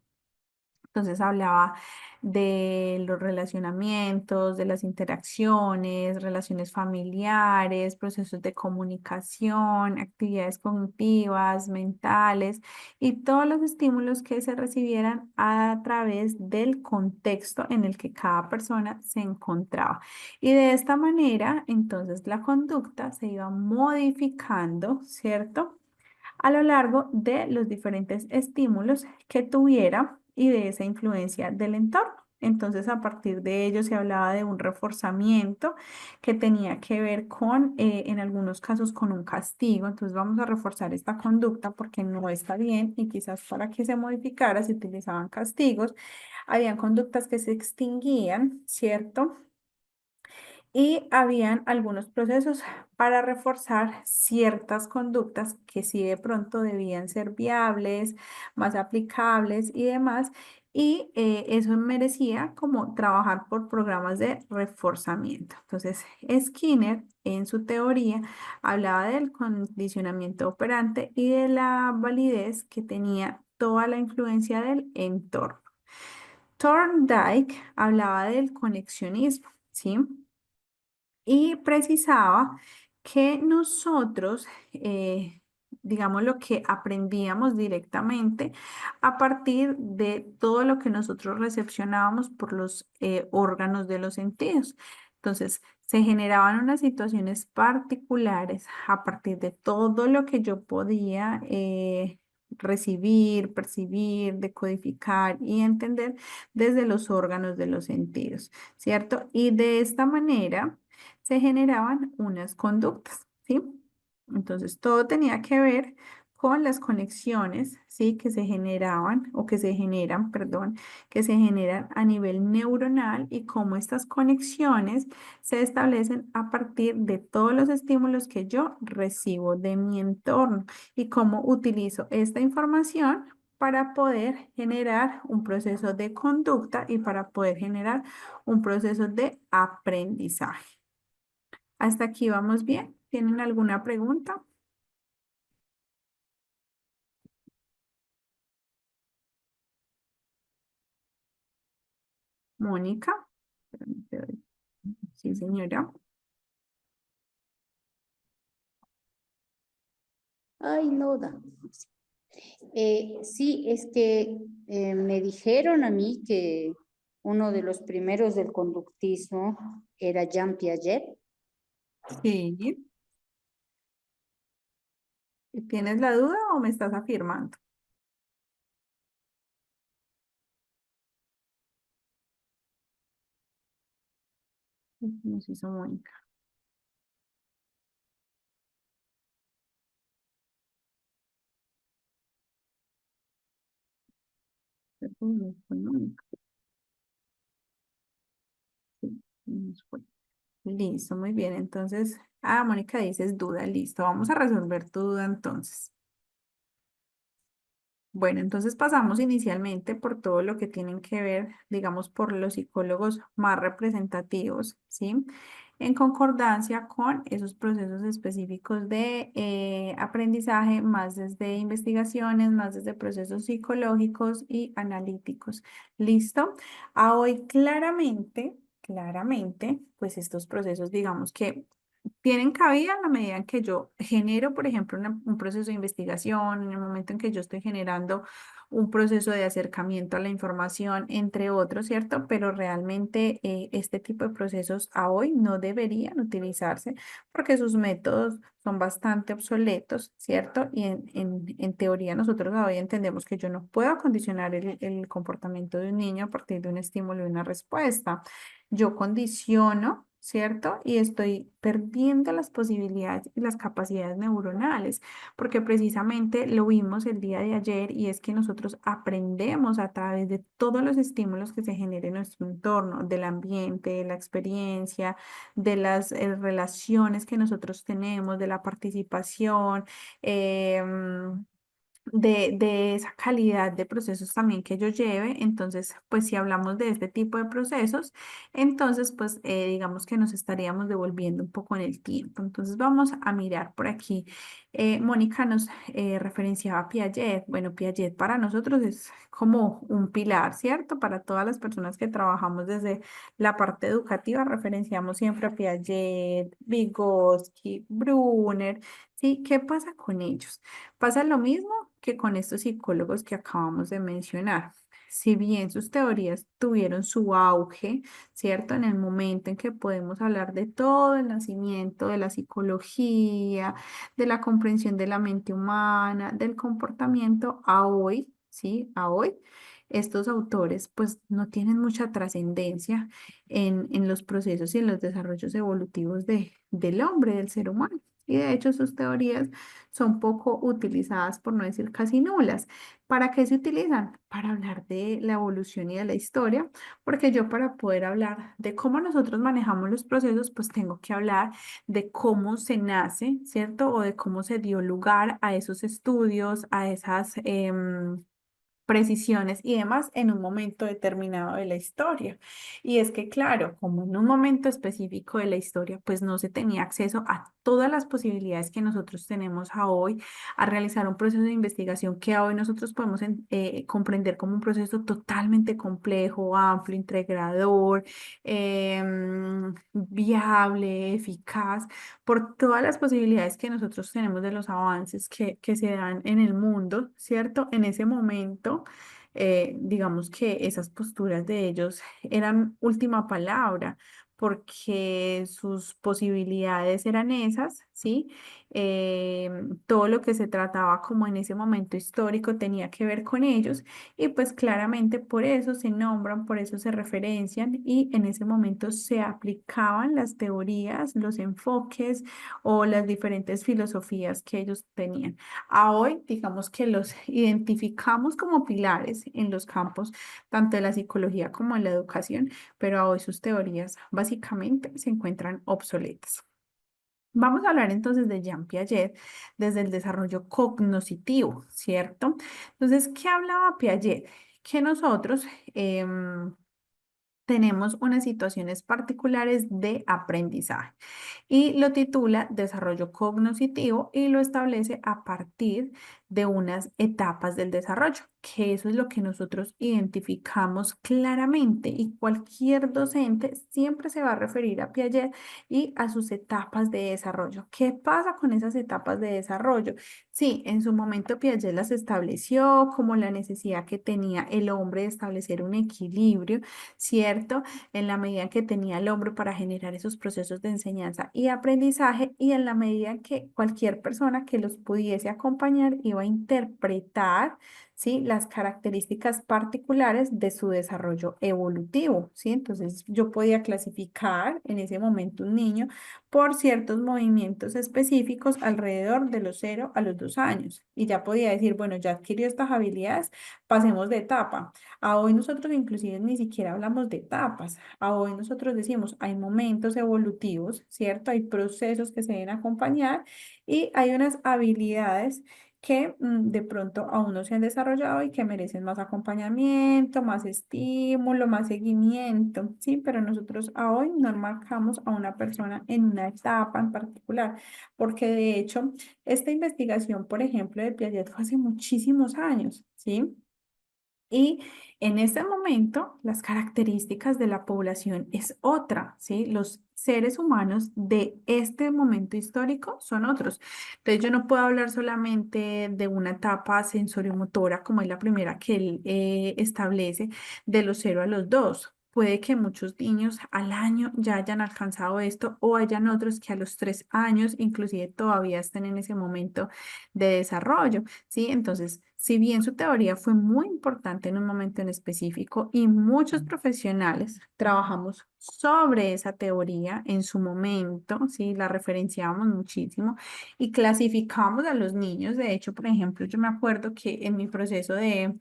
Entonces hablaba de los relacionamientos, de las interacciones, relaciones familiares, procesos de comunicación, actividades cognitivas, mentales y todos los estímulos que se recibieran a través del contexto en el que cada persona se encontraba. Y de esta manera, entonces la conducta se iba modificando, ¿cierto?, a lo largo de los diferentes estímulos que tuviera y de esa influencia del entorno. Entonces, a partir de ello se hablaba de un reforzamiento que tenía que ver con, en algunos casos, con un castigo. Entonces, vamos a reforzar esta conducta porque no está bien y quizás para que se modificara se utilizaban castigos. Habían conductas que se extinguían, ¿cierto? Y habían algunos procesos para reforzar ciertas conductas que sí de pronto debían ser viables, más aplicables y demás. y eso merecía como trabajar por programas de reforzamiento. Entonces, Skinner en su teoría hablaba del condicionamiento operante y de la validez que tenía toda la influencia del entorno. Thorndike hablaba del conexionismo, ¿sí? Y precisaba que nosotros, digamos, lo que aprendíamos directamente a partir de todo lo que nosotros recepcionábamos por los órganos de los sentidos. Entonces, se generaban unas situaciones particulares a partir de todo lo que yo podía recibir, percibir, decodificar y entender desde los órganos de los sentidos, ¿cierto? Y de esta manera se generaban unas conductas, ¿sí? Entonces, todo tenía que ver con las conexiones, ¿sí? Que se generaban o que se generan, perdón, que se generan a nivel neuronal y cómo estas conexiones se establecen a partir de todos los estímulos que yo recibo de mi entorno y cómo utilizo esta información para poder generar un proceso de conducta y para poder generar un proceso de aprendizaje. ¿Hasta aquí vamos bien? ¿Tienen alguna pregunta? Mónica. Sí, señora. Ay, no da. Sí, es que me dijeron a mí que uno de los primeros del conductismo era Jean Piaget. Sí. ¿Tienes la duda o me estás afirmando? Nos hizo Mónica. Nos fue Mónica. Sí, nos fue. Listo, muy bien. Entonces, Mónica dices duda, listo. Vamos a resolver tu duda entonces. Bueno, entonces pasamos inicialmente por todo lo que tienen que ver, digamos, por los psicólogos más representativos, ¿sí? En concordancia con esos procesos específicos de aprendizaje, más desde investigaciones, más desde procesos psicológicos y analíticos. ¿Listo? A hoy claramente, pues estos procesos, digamos que tienen cabida en la medida en que yo genero, por ejemplo, un proceso de investigación, en el momento en que yo estoy generando un proceso de acercamiento a la información, entre otros, ¿cierto? Pero realmente este tipo de procesos a hoy no deberían utilizarse porque sus métodos son bastante obsoletos, ¿cierto? Y en teoría nosotros hoy entendemos que yo no puedo condicionar el comportamiento de un niño a partir de un estímulo y una respuesta. Yo condiciono, ¿cierto? Y estoy perdiendo las posibilidades y las capacidades neuronales, porque precisamente lo vimos el día de ayer y es que nosotros aprendemos a través de todos los estímulos que se generen en nuestro entorno, del ambiente, de la experiencia, de las relaciones que nosotros tenemos, de la participación. De esa calidad de procesos también que yo lleve. Entonces, pues si hablamos de este tipo de procesos, entonces, pues digamos que nos estaríamos devolviendo un poco en el tiempo. Entonces, vamos a mirar por aquí. Mónica nos referenciaba a Piaget. Bueno, Piaget para nosotros es como un pilar, ¿cierto? Para todas las personas que trabajamos desde la parte educativa, referenciamos siempre a Piaget, Vygotsky, Brunner, ¿sí? ¿Qué pasa con ellos? Pasa lo mismo que con estos psicólogos que acabamos de mencionar. Si bien sus teorías tuvieron su auge, ¿cierto? En el momento en que podemos hablar de todo el nacimiento de la psicología, de la comprensión de la mente humana, del comportamiento, a hoy, ¿sí? A hoy, estos autores pues no tienen mucha trascendencia en los procesos y en los desarrollos evolutivos del hombre, del ser humano. Y de hecho sus teorías son poco utilizadas, por no decir casi nulas. ¿Para qué se utilizan? Para hablar de la evolución y de la historia, porque yo para poder hablar de cómo nosotros manejamos los procesos, pues tengo que hablar de cómo se nace, ¿cierto? O de cómo se dio lugar a esos estudios, a esas precisiones y demás en un momento determinado de la historia. Y es que, claro, como en un momento específico de la historia, pues no se tenía acceso a todas las posibilidades que nosotros tenemos a hoy, a realizar un proceso de investigación que a hoy nosotros podemos comprender como un proceso totalmente complejo, amplio, integrador, viable, eficaz, por todas las posibilidades que nosotros tenemos de los avances que se dan en el mundo, ¿cierto? En ese momento, digamos que esas posturas de ellos eran última palabra, porque sus posibilidades eran esas, ¿sí? Todo lo que se trataba como en ese momento histórico tenía que ver con ellos y pues claramente por eso se nombran, por eso se referencian y en ese momento se aplicaban las teorías, los enfoques o las diferentes filosofías que ellos tenían. A hoy, digamos que los identificamos como pilares en los campos tanto de la psicología como en la educación, pero a hoy sus teorías básicamente se encuentran obsoletas. Vamos a hablar entonces de Jean Piaget desde el desarrollo cognoscitivo, ¿cierto? Entonces, ¿qué hablaba Piaget? Que nosotros tenemos unas situaciones particulares de aprendizaje y lo titula Desarrollo cognoscitivo y lo establece a partir de unas etapas del desarrollo, que eso es lo que nosotros identificamos claramente y cualquier docente siempre se va a referir a Piaget y a sus etapas de desarrollo. ¿Qué pasa con esas etapas de desarrollo? Sí, en su momento Piaget las estableció como la necesidad que tenía el hombre de establecer un equilibrio, ¿cierto? En la medida que tenía el hombre para generar esos procesos de enseñanza y aprendizaje y en la medida que cualquier persona que los pudiese acompañar iba a interpretar, ¿sí? Las características particulares de su desarrollo evolutivo, ¿sí? Entonces yo podía clasificar en ese momento un niño por ciertos movimientos específicos alrededor de los 0 a los 2 años y ya podía decir, bueno, ya adquirió estas habilidades, pasemos de etapa. A hoy nosotros inclusive ni siquiera hablamos de etapas. A hoy nosotros decimos, hay momentos evolutivos, ¿cierto? Hay procesos que se deben acompañar y hay unas habilidades que de pronto aún no se han desarrollado y que merecen más acompañamiento, más estímulo, más seguimiento, ¿sí? Pero nosotros a hoy no marcamos a una persona en una etapa en particular, porque de hecho esta investigación, por ejemplo, de Piaget fue hace muchísimos años, ¿sí? Y en este momento, las características de la población es otra, ¿sí? Los seres humanos de este momento histórico son otros. Entonces, yo no puedo hablar solamente de una etapa sensoriomotora, como es la primera que él establece, de los 0 a los 2. Puede que muchos niños al año ya hayan alcanzado esto o hayan otros que a los 3 años inclusive todavía estén en ese momento de desarrollo. ¿Sí? Entonces, si bien su teoría fue muy importante en un momento en específico y muchos profesionales trabajamos sobre esa teoría en su momento, ¿sí? La referenciamos muchísimo y clasificamos a los niños. De hecho, por ejemplo, yo me acuerdo que en mi proceso de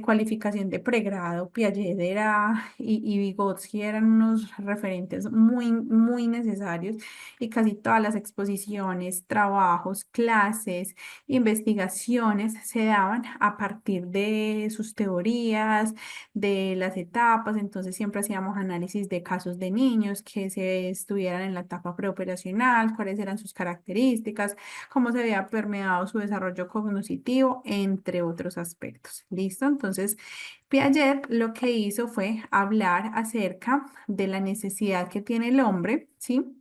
cualificación de pregrado, Piaget era, y Vygotsky eran unos referentes muy, muy necesarios y casi todas las exposiciones, trabajos, clases, investigaciones se daban a partir de sus teorías, de las etapas, entonces siempre hacíamos análisis de casos de niños que se estuvieran en la etapa preoperacional, cuáles eran sus características, cómo se había permeado su desarrollo cognitivo, entre otros aspectos. ¿Listo? Entonces, Piaget lo que hizo fue hablar acerca de la necesidad que tiene el hombre, ¿sí?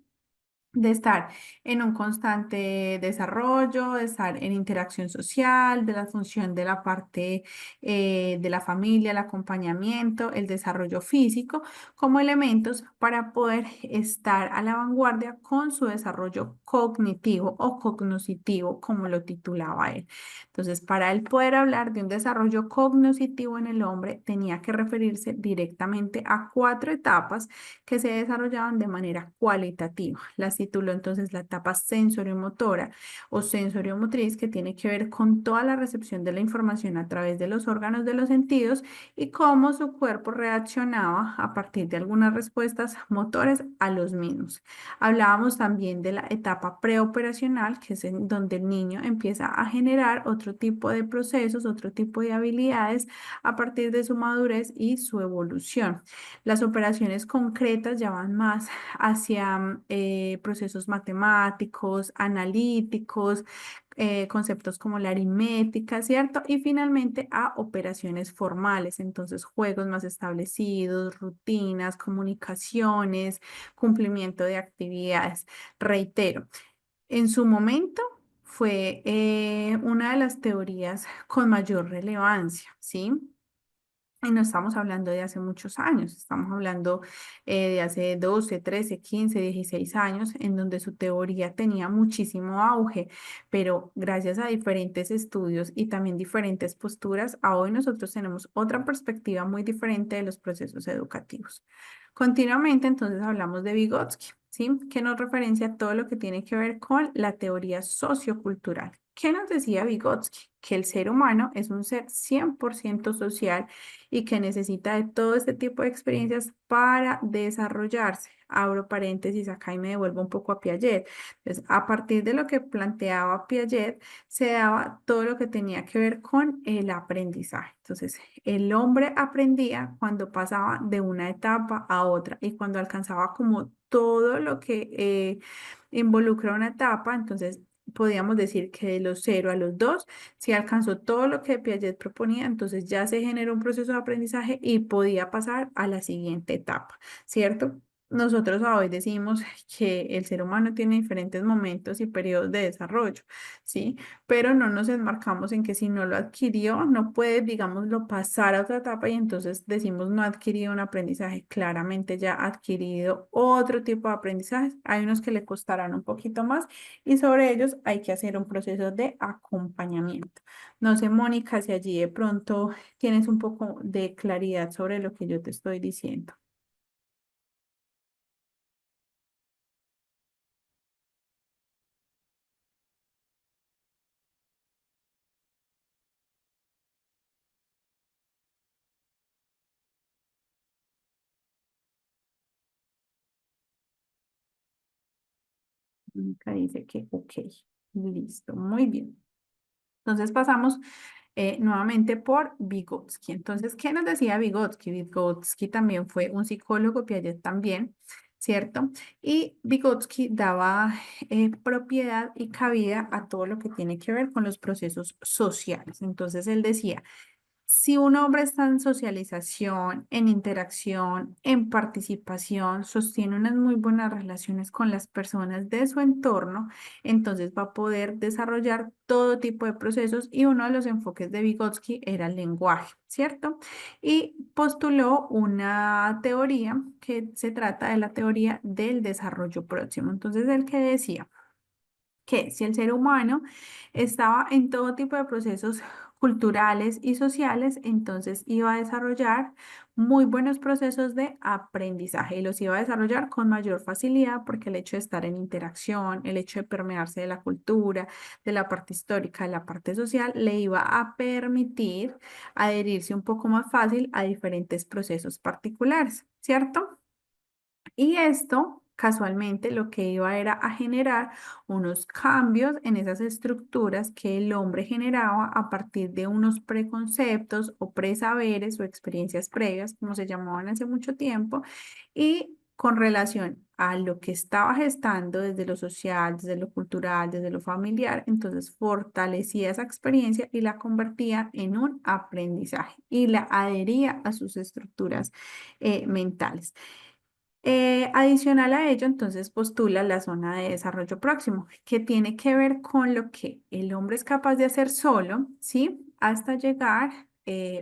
De estar en un constante desarrollo, de estar en interacción social, de la función de la parte de la familia, el acompañamiento, el desarrollo físico, como elementos para poder estar a la vanguardia con su desarrollo cognitivo o cognoscitivo, como lo titulaba él. Entonces, para él poder hablar de un desarrollo cognoscitivo en el hombre, tenía que referirse directamente a 4 etapas que se desarrollaban de manera cualitativa. Las tituló entonces la etapa sensoriomotora o sensoriomotriz, que tiene que ver con toda la recepción de la información a través de los órganos de los sentidos y cómo su cuerpo reaccionaba a partir de algunas respuestas motores a los mismos. Hablábamos también de la etapa preoperacional, que es en donde el niño empieza a generar otro tipo de procesos, otro tipo de habilidades a partir de su madurez y su evolución. Las operaciones concretas ya van más hacia procesos matemáticos, analíticos, conceptos como la aritmética, ¿cierto? Y finalmente a operaciones formales, entonces juegos más establecidos, rutinas, comunicaciones, cumplimiento de actividades. Reitero, en su momento fue una de las teorías con mayor relevancia, ¿sí? Y no estamos hablando de hace muchos años, estamos hablando de hace 12, 13, 15, 16 años, en donde su teoría tenía muchísimo auge, pero gracias a diferentes estudios y también diferentes posturas, a hoy nosotros tenemos otra perspectiva muy diferente de los procesos educativos. Continuamente, entonces, hablamos de Vygotsky, ¿sí? Que nos referencia a todo lo que tiene que ver con la teoría sociocultural. ¿Qué nos decía Vygotsky? Que el ser humano es un ser 100% social y que necesita de todo este tipo de experiencias para desarrollarse. Abro paréntesis acá y me devuelvo un poco a Piaget. Entonces, a partir de lo que planteaba Piaget, se daba todo lo que tenía que ver con el aprendizaje. Entonces, el hombre aprendía cuando pasaba de una etapa a otra y cuando alcanzaba como todo lo que involucra una etapa, entonces podríamos decir que de los 0 a los 2, si alcanzó todo lo que Piaget proponía, entonces ya se generó un proceso de aprendizaje y podía pasar a la siguiente etapa, ¿cierto? Nosotros hoy decimos que el ser humano tiene diferentes momentos y periodos de desarrollo, ¿sí? Pero no nos enmarcamos en que si no lo adquirió, no puede, digámoslo, pasar a otra etapa y entonces decimos no ha adquirido un aprendizaje. Claramente ya ha adquirido otro tipo de aprendizajes. Hay unos que le costarán un poquito más y sobre ellos hay que hacer un proceso de acompañamiento. No sé, Mónica, si allí de pronto tienes un poco de claridad sobre lo que yo te estoy diciendo. Mónica dice que ok, listo, muy bien. Entonces pasamos nuevamente por Vygotsky. Entonces, ¿qué nos decía Vygotsky? Vygotsky también fue un psicólogo, Piaget también, ¿cierto? Y Vygotsky daba propiedad y cabida a todo lo que tiene que ver con los procesos sociales. Entonces, él decía, si un hombre está en socialización, en interacción, en participación, sostiene unas muy buenas relaciones con las personas de su entorno, entonces va a poder desarrollar todo tipo de procesos y uno de los enfoques de Vygotsky era el lenguaje, ¿cierto? Y postuló una teoría que se trata de la teoría del desarrollo próximo. Entonces, el que decía que si el ser humano estaba en todo tipo de procesos culturales y sociales, entonces iba a desarrollar muy buenos procesos de aprendizaje y los iba a desarrollar con mayor facilidad porque el hecho de estar en interacción, el hecho de permearse de la cultura, de la parte histórica, de la parte social, le iba a permitir adherirse un poco más fácil a diferentes procesos particulares, ¿cierto? Y esto, casualmente, lo que iba era a generar unos cambios en esas estructuras que el hombre generaba a partir de unos preconceptos o presaberes o experiencias previas, como se llamaban hace mucho tiempo, y con relación a lo que estaba gestando desde lo social, desde lo cultural, desde lo familiar, entonces fortalecía esa experiencia y la convertía en un aprendizaje y la adhería a sus estructuras mentales. Adicional a ello, entonces postula la zona de desarrollo próximo, que tiene que ver con lo que el hombre es capaz de hacer solo, ¿sí? Hasta llegar,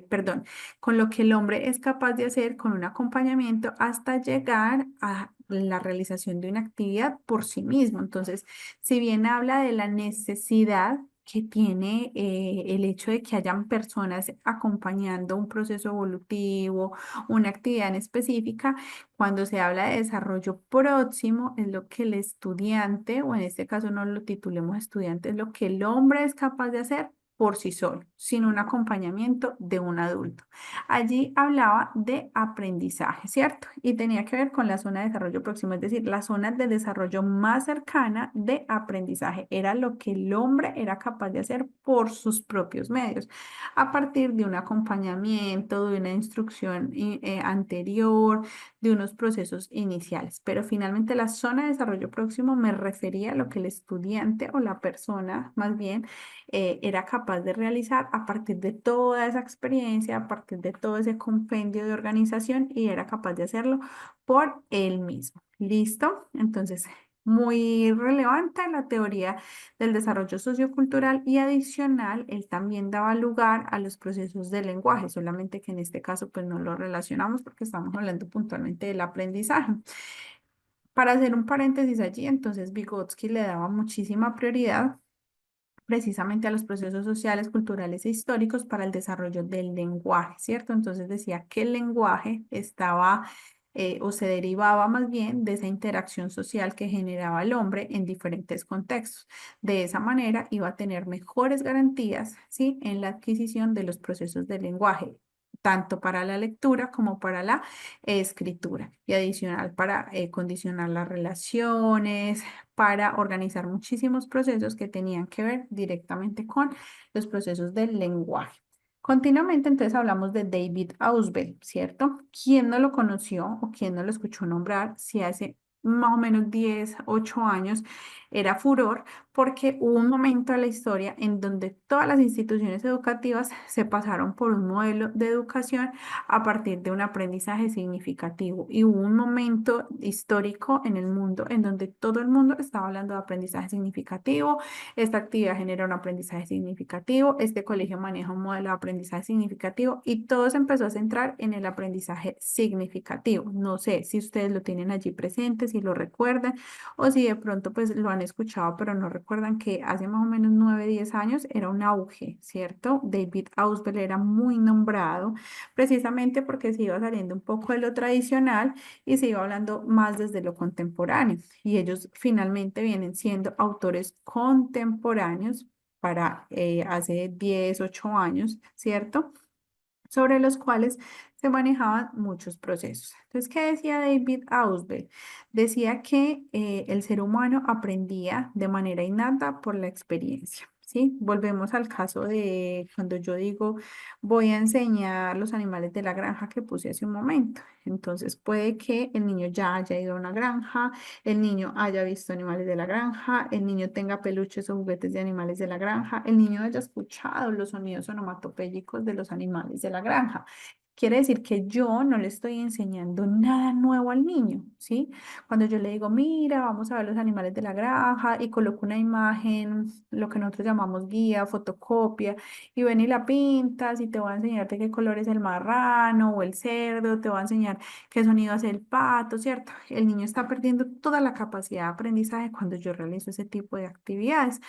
perdón, con lo que el hombre es capaz de hacer con un acompañamiento hasta llegar a la realización de una actividad por sí mismo. Entonces, si bien habla de la necesidad que tiene el hecho de que hayan personas acompañando un proceso evolutivo, una actividad en específica. Cuando se habla de desarrollo próximo, es lo que el estudiante, o en este caso no lo titulemos estudiante, es lo que el hombre es capaz de hacer por sí solo, sin un acompañamiento de un adulto. Allí hablaba de aprendizaje, ¿cierto? Y tenía que ver con la zona de desarrollo próximo, es decir, la zona de desarrollo más cercana de aprendizaje. Era lo que el hombre era capaz de hacer por sus propios medios, a partir de un acompañamiento, de una instrucción anterior, de unos procesos iniciales. Pero finalmente la zona de desarrollo próximo me refería a lo que el estudiante o la persona, más bien, era capaz de realizar a partir de toda esa experiencia, a partir de todo ese compendio de organización, y era capaz de hacerlo por él mismo. ¿Listo? Entonces, muy relevante la teoría del desarrollo sociocultural, y adicional, él también daba lugar a los procesos del lenguaje, solamente que en este caso pues no lo relacionamos porque estamos hablando puntualmente del aprendizaje. Para hacer un paréntesis allí, entonces Vygotsky le daba muchísima prioridad precisamente a los procesos sociales, culturales e históricos para el desarrollo del lenguaje, ¿cierto? Entonces decía que el lenguaje estaba o se derivaba más bien de esa interacción social que generaba el hombre en diferentes contextos. De esa manera iba a tener mejores garantías, ¿sí? En la adquisición de los procesos del lenguaje, tanto para la lectura como para la escritura, y adicional para condicionar las relaciones, para organizar muchísimos procesos que tenían que ver directamente con los procesos del lenguaje. Continuamente, entonces, hablamos de David Ausubel, ¿cierto? ¿Quién no lo conoció o quién no lo escuchó nombrar si hace más o menos 10, 8 años era furor? Porque hubo un momento de la historia en donde todas las instituciones educativas se pasaron por un modelo de educación a partir de un aprendizaje significativo, y hubo un momento histórico en el mundo en donde todo el mundo estaba hablando de aprendizaje significativo. Esta actividad genera un aprendizaje significativo, este colegio maneja un modelo de aprendizaje significativo, y todo se empezó a centrar en el aprendizaje significativo. No sé si ustedes lo tienen allí presente, si lo recuerdan, o si de pronto pues lo han escuchado, pero no recuerdan que hace más o menos 9, 10 años era un auge, ¿cierto? David Ausubel era muy nombrado precisamente porque se iba saliendo un poco de lo tradicional y se iba hablando más desde lo contemporáneo. Y ellos finalmente vienen siendo autores contemporáneos para hace 10, 8 años, ¿cierto? Sobre los cuales se manejaban muchos procesos. Entonces, ¿qué decía David Ausubel? Decía que el ser humano aprendía de manera innata por la experiencia. ¿Sí? Volvemos al caso de cuando yo digo voy a enseñar los animales de la granja que puse hace un momento. Entonces puede que el niño ya haya ido a una granja, el niño haya visto animales de la granja, el niño tenga peluches o juguetes de animales de la granja, el niño haya escuchado los sonidos onomatopéyicos de los animales de la granja. Quiere decir que yo no le estoy enseñando nada nuevo al niño, ¿sí? Cuando yo le digo, mira, vamos a ver los animales de la granja, y coloco una imagen, lo que nosotros llamamos guía, fotocopia, y ven y la pintas, y te voy a enseñar de qué color es el marrano o el cerdo, te voy a enseñar qué sonido hace el pato, ¿cierto? El niño está perdiendo toda la capacidad de aprendizaje cuando yo realizo ese tipo de actividades,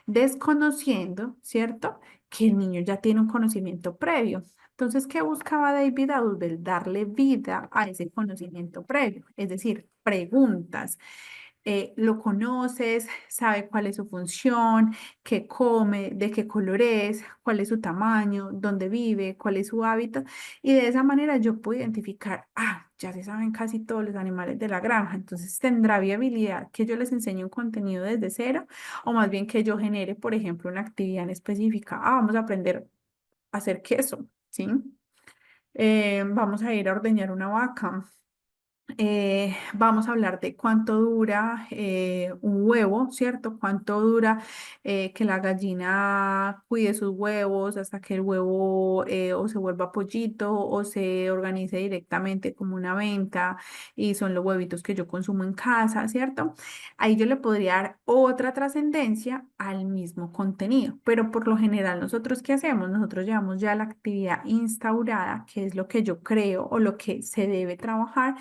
desconociendo, ¿cierto? Que el niño ya tiene un conocimiento previo. Entonces, ¿qué buscaba David Ausubel? Darle vida a ese conocimiento previo, es decir, preguntas. ¿Lo conoces? ¿Sabe cuál es su función? ¿Qué come? ¿De qué color es? ¿Cuál es su tamaño? ¿Dónde vive? ¿Cuál es su hábitat? Y de esa manera yo puedo identificar, ya se saben casi todos los animales de la granja, entonces tendrá viabilidad que yo les enseñe un contenido desde cero, o más bien que yo genere, por ejemplo, una actividad en específica. Vamos a aprender a hacer queso, ¿sí? Vamos a ir a ordeñar una vaca. Vamos a hablar de cuánto dura un huevo, ¿cierto? Cuánto dura que la gallina cuide sus huevos hasta que el huevo o se vuelva pollito o se organice directamente como una venta, y son los huevitos que yo consumo en casa, ¿cierto? Ahí yo le podría dar otra trascendencia al mismo contenido, pero por lo general nosotros ¿qué hacemos? Nosotros llevamos ya la actividad instaurada, que es lo que yo creo o lo que se debe trabajar,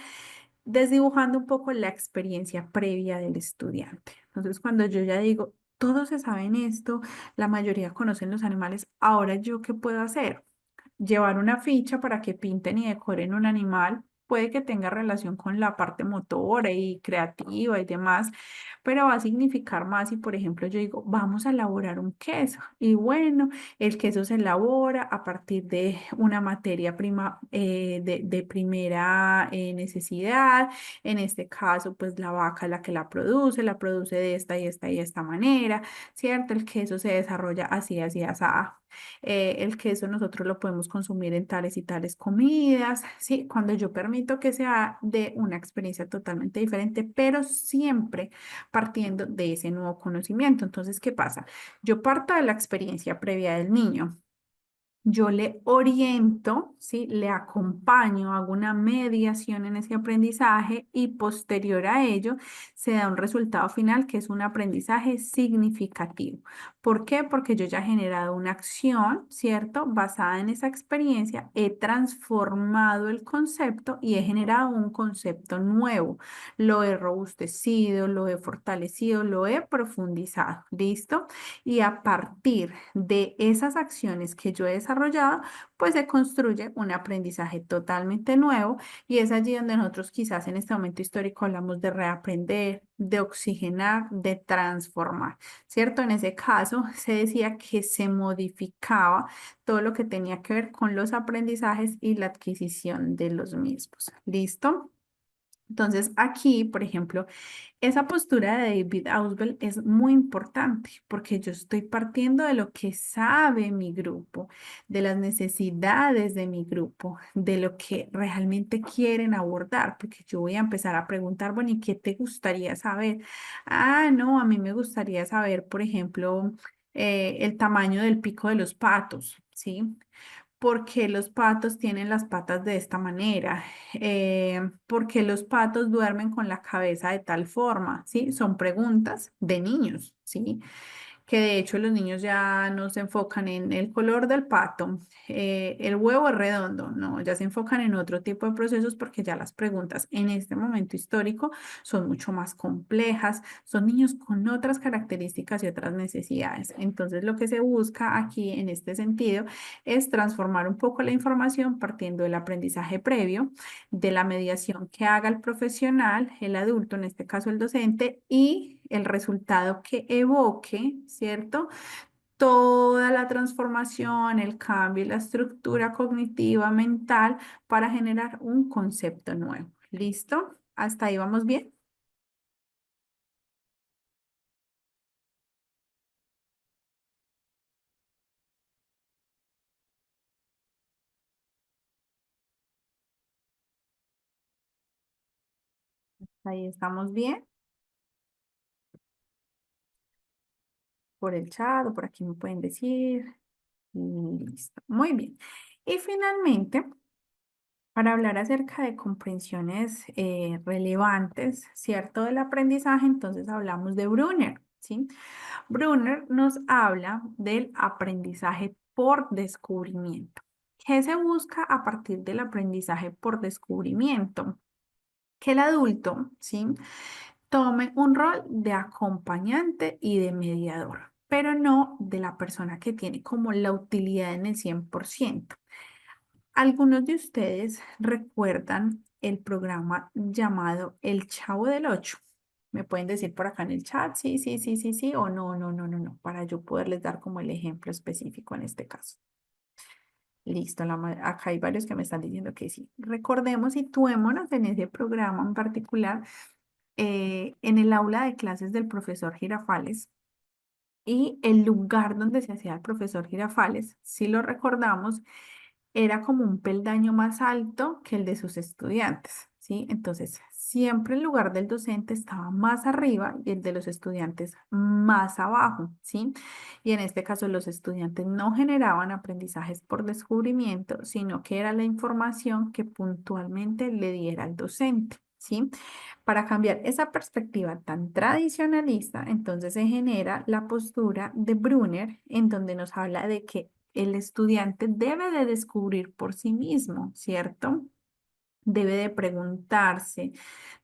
desdibujando un poco la experiencia previa del estudiante. Entonces, cuando yo ya digo, todos se saben esto, la mayoría conocen los animales, ahora yo qué puedo hacer? Llevar una ficha para que pinten y decoren un animal. Puede que tenga relación con la parte motora y creativa y demás, pero va a significar más si, por ejemplo, yo digo, vamos a elaborar un queso. Y bueno, el queso se elabora a partir de una materia prima de primera necesidad. En este caso, pues la vaca es la que la produce de esta y esta y esta manera, ¿cierto? El queso se desarrolla así, así, así. El queso nosotros lo podemos consumir en tales y tales comidas, ¿sí? Cuando yo permito que sea de una experiencia totalmente diferente, pero siempre partiendo de ese nuevo conocimiento. Entonces, ¿qué pasa? Yo parto de la experiencia previa del niño. Yo le oriento, ¿sí? Le acompaño, hago una mediación en ese aprendizaje y posterior a ello se da un resultado final que es un aprendizaje significativo. ¿Por qué? Porque yo ya he generado una acción, ¿cierto? Basada en esa experiencia, he transformado el concepto y he generado un concepto nuevo. Lo he robustecido, lo he fortalecido, lo he profundizado. ¿Listo? Y a partir de esas acciones que yo he desarrollado, pues se construye un aprendizaje totalmente nuevo y es allí donde nosotros quizás en este momento histórico hablamos de reaprender, de oxigenar, de transformar, ¿cierto? En ese caso se decía que se modificaba todo lo que tenía que ver con los aprendizajes y la adquisición de los mismos. ¿Listo? Entonces aquí, por ejemplo, esa postura de David Ausubel es muy importante porque yo estoy partiendo de lo que sabe mi grupo, de las necesidades de mi grupo, de lo que realmente quieren abordar, porque yo voy a empezar a preguntar, bueno, ¿y qué te gustaría saber? Ah, no, a mí me gustaría saber, por ejemplo, el tamaño del pico de los patos, ¿sí? ¿Por qué los patos tienen las patas de esta manera? ¿Por qué los patos duermen con la cabeza de tal forma? ¿Sí? Son preguntas de niños, ¿sí? Que de hecho los niños ya no se enfocan en el color del pato, el huevo es redondo, no, ya se enfocan en otro tipo de procesos porque ya las preguntas en este momento histórico son mucho más complejas, son niños con otras características y otras necesidades. Entonces lo que se busca aquí en este sentido es transformar un poco la información partiendo del aprendizaje previo, de la mediación que haga el profesional, el adulto, en este caso el docente, y el resultado que evoque, ¿cierto? Toda la transformación, el cambio y la estructura cognitiva mental para generar un concepto nuevo. ¿Listo? ¿Hasta ahí vamos bien? Ahí estamos bien. Por el chat o por aquí me pueden decir. Listo. Muy bien. Y finalmente, para hablar acerca de comprensiones relevantes, ¿cierto? Del aprendizaje, entonces hablamos de Brunner, ¿sí? Brunner nos habla del aprendizaje por descubrimiento. ¿Qué se busca a partir del aprendizaje por descubrimiento? Que el adulto, ¿sí? Tome un rol de acompañante y de mediador, pero no de la persona que tiene como la utilidad en el 100%. Algunos de ustedes recuerdan el programa llamado El Chavo del Ocho. Me pueden decir por acá en el chat, sí, sí, sí, sí, sí, o no, no, no, no, no, para yo poderles dar como el ejemplo específico en este caso. Listo, acá hay varios que me están diciendo que sí. Recordemos, situémonos en ese programa en particular, en el aula de clases del profesor Girafales. Y el lugar donde se hacía el profesor Girafales, si lo recordamos, era como un peldaño más alto que el de sus estudiantes, ¿sí? Entonces, siempre el lugar del docente estaba más arriba y el de los estudiantes más abajo, ¿sí? Y en este caso, los estudiantes no generaban aprendizajes por descubrimiento, sino que era la información que puntualmente le diera el docente, ¿sí? Para cambiar esa perspectiva tan tradicionalista, entonces se genera la postura de Brunner, en donde nos habla de que el estudiante debe de descubrir por sí mismo, ¿cierto? debe de preguntarse,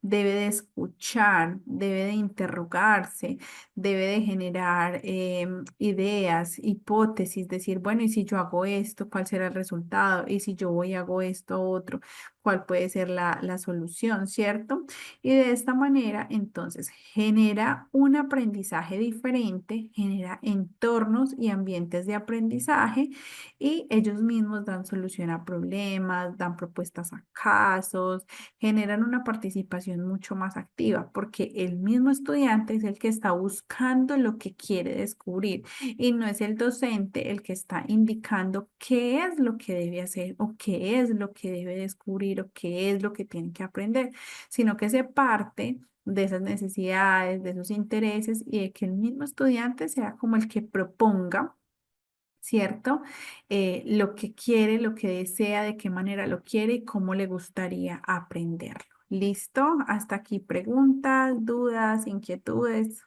debe de escuchar, debe de interrogarse, debe de generar ideas, hipótesis, decir, bueno, y si yo hago esto, ¿cuál será el resultado? Y si yo voy y hago esto otro, ¿cuál puede ser la solución, cierto? Y de esta manera, entonces, genera un aprendizaje diferente, genera entornos y ambientes de aprendizaje y ellos mismos dan solución a problemas, dan propuestas a casos, generan una participación mucho más activa porque el mismo estudiante es el que está buscando lo que quiere descubrir y no es el docente el que está indicando qué es lo que debe hacer o qué es lo que debe descubrir o qué es lo que tiene que aprender, sino que se parte de esas necesidades, de esos intereses y de que el mismo estudiante sea como el que proponga, ¿cierto? Lo que quiere, lo que desea, de qué manera lo quiere y cómo le gustaría aprenderlo. ¿Listo? Hasta aquí preguntas, dudas, inquietudes.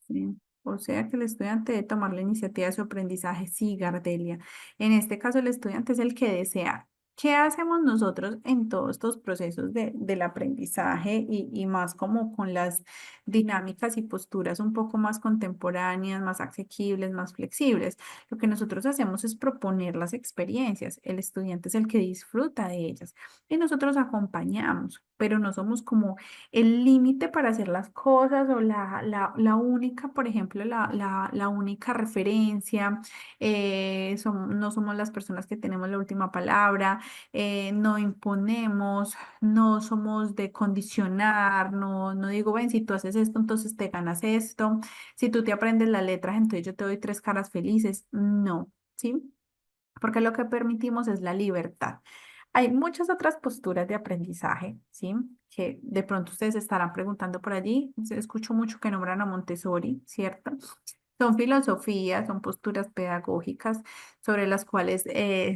Sí. O sea que el estudiante debe tomar la iniciativa de su aprendizaje. Sí, Gardelia. En este caso, el estudiante es el que desea. ¿Qué hacemos nosotros en todos estos procesos del aprendizaje y más como con las dinámicas y posturas un poco más contemporáneas, más asequibles, más flexibles? Lo que nosotros hacemos es proponer las experiencias. El estudiante es el que disfruta de ellas y nosotros acompañamos, pero no somos como el límite para hacer las cosas o la única, por ejemplo, la única referencia, no somos las personas que tenemos la última palabra, no imponemos, no somos de condicionar, no digo, ven, si tú haces esto, entonces te ganas esto, si tú te aprendes las letras, entonces yo te doy tres caras felices, no, ¿sí? Porque lo que permitimos es la libertad. Hay muchas otras posturas de aprendizaje, ¿sí? Que de pronto ustedes estarán preguntando por allí. Escucho mucho que nombran a Montessori, ¿cierto? Son filosofías, son posturas pedagógicas sobre las cuales,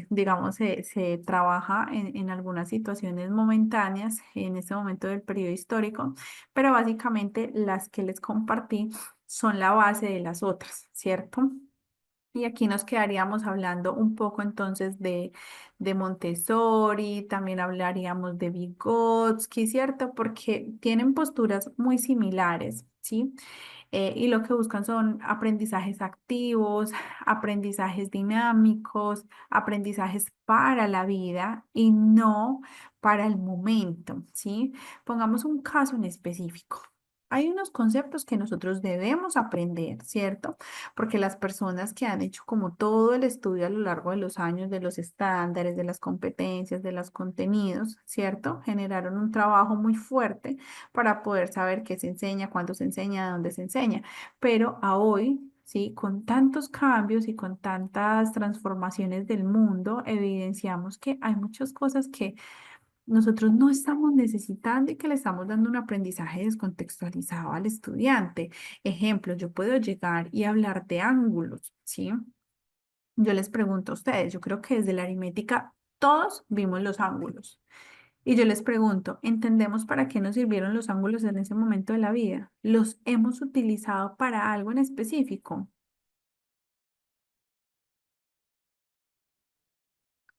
digamos, se trabaja en algunas situaciones momentáneas en este momento del periodo histórico, pero básicamente las que les compartí son la base de las otras, ¿cierto? Y aquí nos quedaríamos hablando un poco entonces de Montessori, también hablaríamos de Vygotsky, ¿cierto? Porque tienen posturas muy similares, ¿sí? Y lo que buscan son aprendizajes activos, aprendizajes dinámicos, aprendizajes para la vida y no para el momento, ¿sí? Pongamos un caso en específico. Hay unos conceptos que nosotros debemos aprender, ¿cierto? Porque las personas que han hecho como todo el estudio a lo largo de los años de los estándares, de las competencias, de los contenidos, ¿cierto? Generaron un trabajo muy fuerte para poder saber qué se enseña, cuándo se enseña, dónde se enseña. Pero a hoy, sí, con tantos cambios y con tantas transformaciones del mundo, evidenciamos que hay muchas cosas que nosotros no estamos necesitando y que le estamos dando un aprendizaje descontextualizado al estudiante. Ejemplo, yo puedo llegar y hablar de ángulos, ¿sí? Yo les pregunto a ustedes, yo creo que desde la aritmética todos vimos los ángulos. Y yo les pregunto, ¿entendemos para qué nos sirvieron los ángulos en ese momento de la vida? ¿Los hemos utilizado para algo en específico?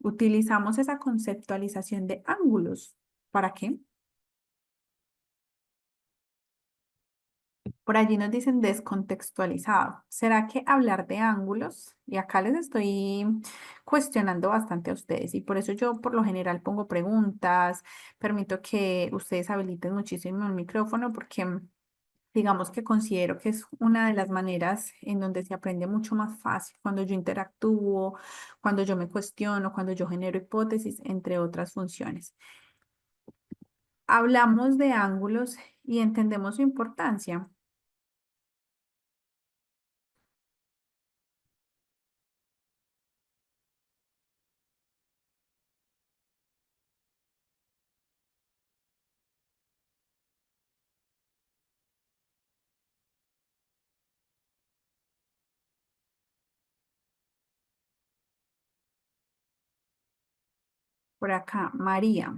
Utilizamos esa conceptualización de ángulos. ¿Para qué? Por allí nos dicen descontextualizado. ¿Será que hablar de ángulos? Y acá les estoy cuestionando bastante a ustedes y por eso yo por lo general pongo preguntas, permito que ustedes habiliten muchísimo el micrófono porque digamos que considero que es una de las maneras en donde se aprende mucho más fácil, cuando yo interactúo, cuando yo me cuestiono, cuando yo genero hipótesis, entre otras funciones. Hablamos de ángulos y entendemos su importancia. Por acá, María.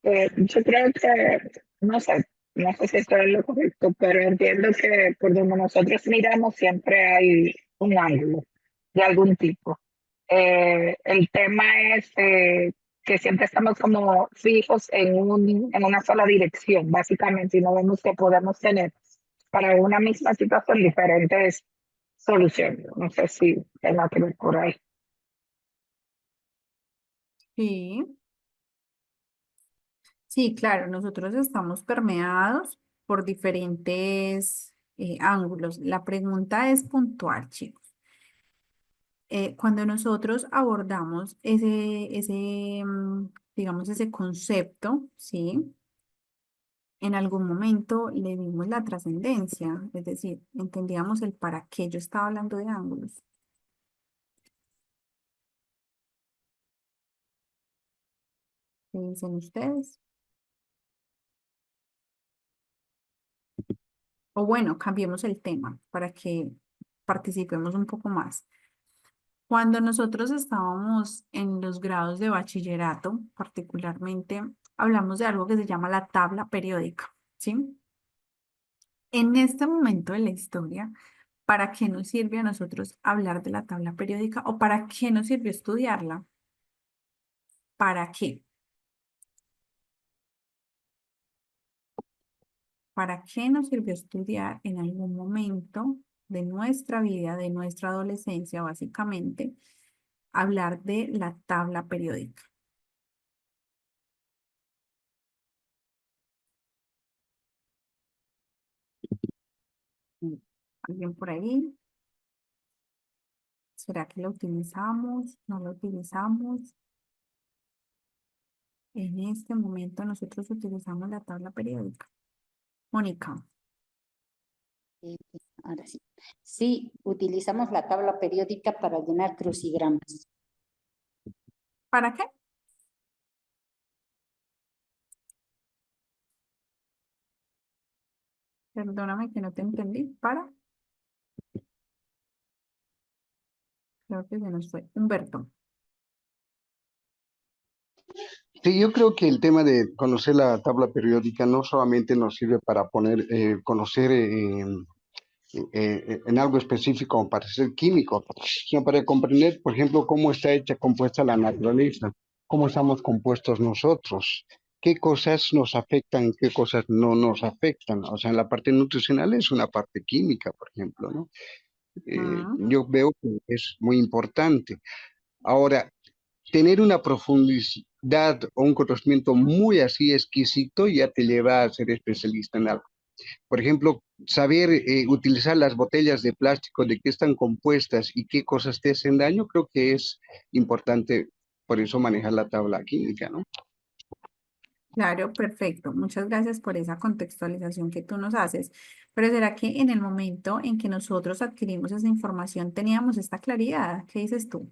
Yo creo que no sé, no sé si esto es lo correcto, pero entiendo que por donde nosotros miramos siempre hay un ángulo de algún tipo. El tema es que siempre estamos como fijos en una sola dirección, básicamente, y no vemos que podemos tener para una misma situación diferentes soluciones. No sé si tenga que ver por ahí. Sí, sí, claro, nosotros estamos permeados por diferentes ángulos. La pregunta es puntual, chicos. Cuando nosotros abordamos digamos, ese concepto, ¿sí? En algún momento le dimos la trascendencia, es decir, entendíamos el para qué yo estaba hablando de ángulos. ¿Qué dicen ustedes? O bueno, cambiemos el tema para que participemos un poco más. Cuando nosotros estábamos en los grados de bachillerato, particularmente, hablamos de algo que se llama la tabla periódica, ¿sí? En este momento de la historia, ¿para qué nos sirve a nosotros hablar de la tabla periódica o para qué nos sirvió estudiarla? ¿Para qué? ¿Para qué nos sirvió estudiar en algún momento de nuestra vida, de nuestra adolescencia, básicamente, hablar de la tabla periódica? ¿Alguien por ahí? ¿Será que lo utilizamos? ¿No lo utilizamos? En este momento nosotros utilizamos la tabla periódica. Mónica, Ahora sí. Sí, utilizamos la tabla periódica para llenar crucigramas. ¿para qué? Perdóname que no te entendí. ¿Para? Creo que se nos fue. Humberto. Sí, yo creo que el tema de conocer la tabla periódica no solamente nos sirve para conocer en algo específico como para ser químico, sino para comprender, por ejemplo, cómo está compuesta la naturaleza, cómo estamos compuestos nosotros, qué cosas nos afectan, qué cosas no nos afectan. O sea, en la parte nutricional es una parte química, por ejemplo, ¿no? Yo veo que es muy importante. Ahora, tener una profundidad o un conocimiento muy así exquisito ya te lleva a ser especialista en algo. Por ejemplo, saber utilizar las botellas de plástico, de qué están compuestas y qué cosas te hacen daño, creo que es importante, por eso manejar la tabla química, ¿no? Claro, perfecto. Muchas gracias por esa contextualización que tú nos haces. Pero ¿será que en el momento en que nosotros adquirimos esa información teníamos esta claridad? ¿Qué dices tú?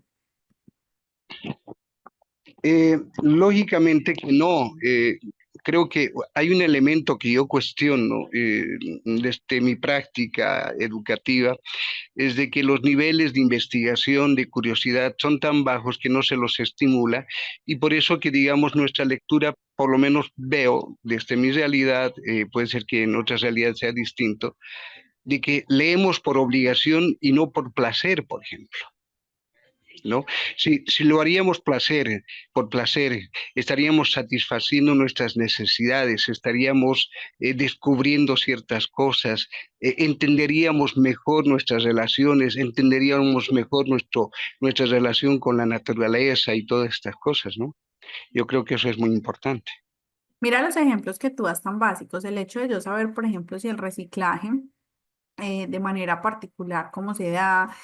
Lógicamente que no. Creo que hay un elemento que yo cuestiono desde mi práctica educativa, es de que los niveles de investigación, de curiosidad, son tan bajos que no se los estimula y por eso que, digamos, nuestra lectura, por lo menos veo desde mi realidad, puede ser que en otras realidades sea distinto, de que leemos por obligación y no por placer, por ejemplo. ¿No? Si lo haríamos por placer, estaríamos satisfaciendo nuestras necesidades, estaríamos descubriendo ciertas cosas, entenderíamos mejor nuestras relaciones, entenderíamos mejor nuestra relación con la naturaleza y todas estas cosas, ¿no? Yo creo que eso es muy importante. Mira los ejemplos que tú das tan básicos. El hecho de yo saber, por ejemplo, si el reciclaje de manera particular, cómo se da,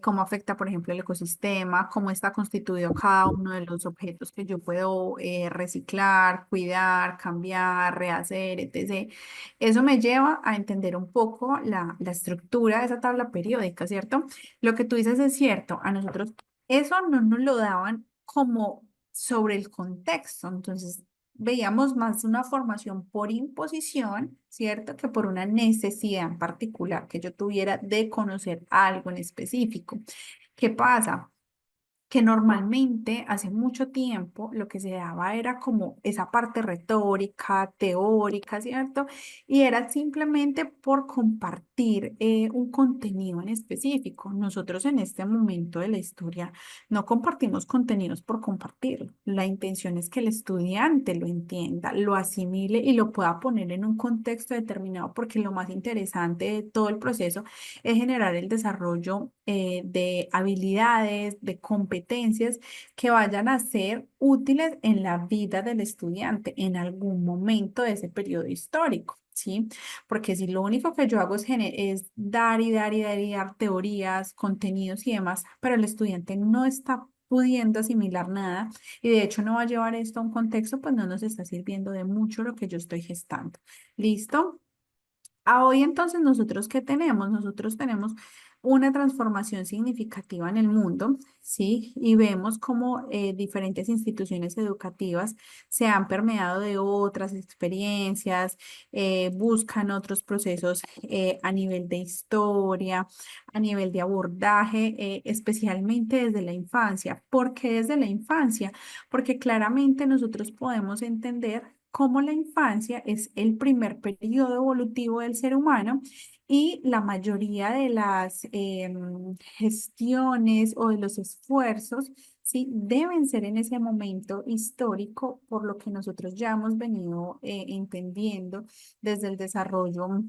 cómo afecta, por ejemplo, el ecosistema, cómo está constituido cada uno de los objetos que yo puedo reciclar, cuidar, cambiar, rehacer, etc. Eso me lleva a entender un poco la estructura de esa tabla periódica, ¿cierto? Lo que tú dices es cierto, a nosotros eso no nos lo daban como sobre el contexto, entonces veíamos más una formación por imposición, ¿cierto? Que por una necesidad en particular que yo tuviera de conocer algo en específico. ¿Qué pasa? que normalmente hace mucho tiempo lo que se daba era como esa parte retórica, teórica, ¿cierto? Y era simplemente por compartir un contenido en específico. Nosotros en este momento de la historia no compartimos contenidos por compartirlo. La intención es que el estudiante lo entienda, lo asimile y lo pueda poner en un contexto determinado, porque lo más interesante de todo el proceso es generar el desarrollo de habilidades, de competencias que vayan a ser útiles en la vida del estudiante en algún momento de ese periodo histórico. ¿Sí? Porque si lo único que yo hago es dar y dar y dar y dar teorías, contenidos y demás, pero el estudiante no está pudiendo asimilar nada y de hecho no va a llevar esto a un contexto, pues no nos está sirviendo de mucho lo que yo estoy gestando. ¿Listo? A hoy entonces nosotros ¿qué tenemos? Nosotros tenemos una transformación significativa en el mundo, ¿sí? Y vemos cómo diferentes instituciones educativas se han permeado de otras experiencias, buscan otros procesos a nivel de historia, a nivel de abordaje, especialmente desde la infancia. ¿Por qué desde la infancia? Porque claramente nosotros podemos entender cómo la infancia es el primer periodo evolutivo del ser humano y la mayoría de las gestiones o de los esfuerzos, ¿sí? Deben ser en ese momento histórico, por lo que nosotros ya hemos venido entendiendo desde el desarrollo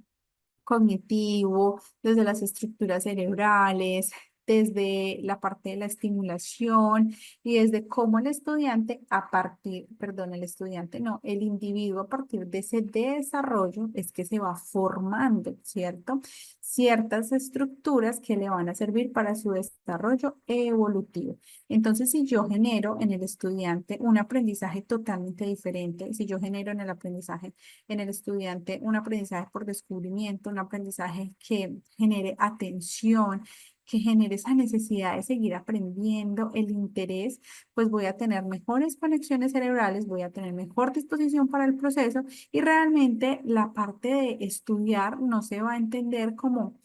cognitivo, desde las estructuras cerebrales, desde la parte de la estimulación y desde cómo el estudiante a partir, perdón, el estudiante no, el individuo a partir de ese desarrollo es que se va formando, ¿cierto? Ciertas estructuras que le van a servir para su desarrollo evolutivo. Entonces, si yo genero en el estudiante un aprendizaje totalmente diferente, si yo genero en el aprendizaje en el estudiante un aprendizaje por descubrimiento, un aprendizaje que genere atención, que genere esa necesidad de seguir aprendiendo, el interés, pues voy a tener mejores conexiones cerebrales, voy a tener mejor disposición para el proceso y realmente la parte de estudiar no se va a entender como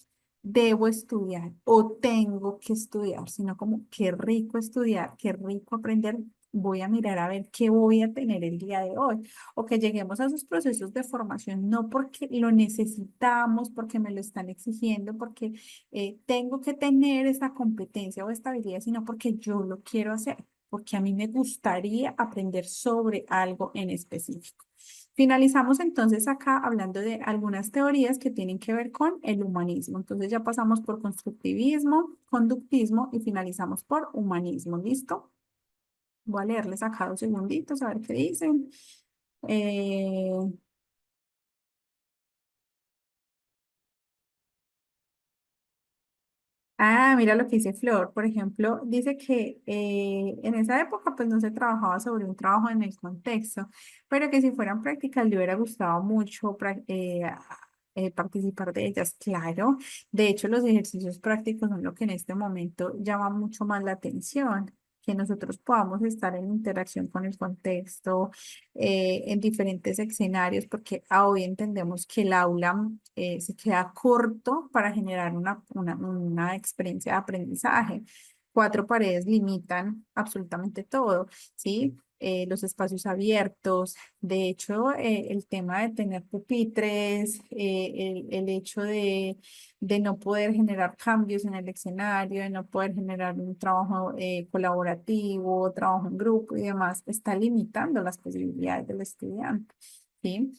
debo estudiar o tengo que estudiar, sino como qué rico estudiar, qué rico aprender. Voy a mirar a ver qué voy a tener el día de hoy o que lleguemos a esos procesos de formación, no porque lo necesitamos, porque me lo están exigiendo, porque tengo que tener esa competencia o esta habilidad, sino porque yo lo quiero hacer, porque a mí me gustaría aprender sobre algo en específico. Finalizamos entonces acá hablando de algunas teorías que tienen que ver con el humanismo. Entonces ya pasamos por constructivismo, conductismo y finalizamos por humanismo. ¿Listo? Voy a leerles acá 2 segunditos a ver qué dicen. Eh, mira lo que dice Flor, por ejemplo, dice que en esa época pues no se trabajaba sobre un trabajo en el contexto, pero que si fueran prácticas le hubiera gustado mucho participar de ellas, claro. De hecho, los ejercicios prácticos son lo que en este momento llama mucho más la atención, que nosotros podamos estar en interacción con el contexto, en diferentes escenarios, porque hoy entendemos que el aula se queda corto para generar una experiencia de aprendizaje. 4 paredes limitan absolutamente todo, ¿sí? Los espacios abiertos, de hecho, el tema de tener pupitres, el hecho de no poder generar cambios en el escenario, de no poder generar un trabajo colaborativo, trabajo en grupo y demás, está limitando las posibilidades del estudiante, ¿sí?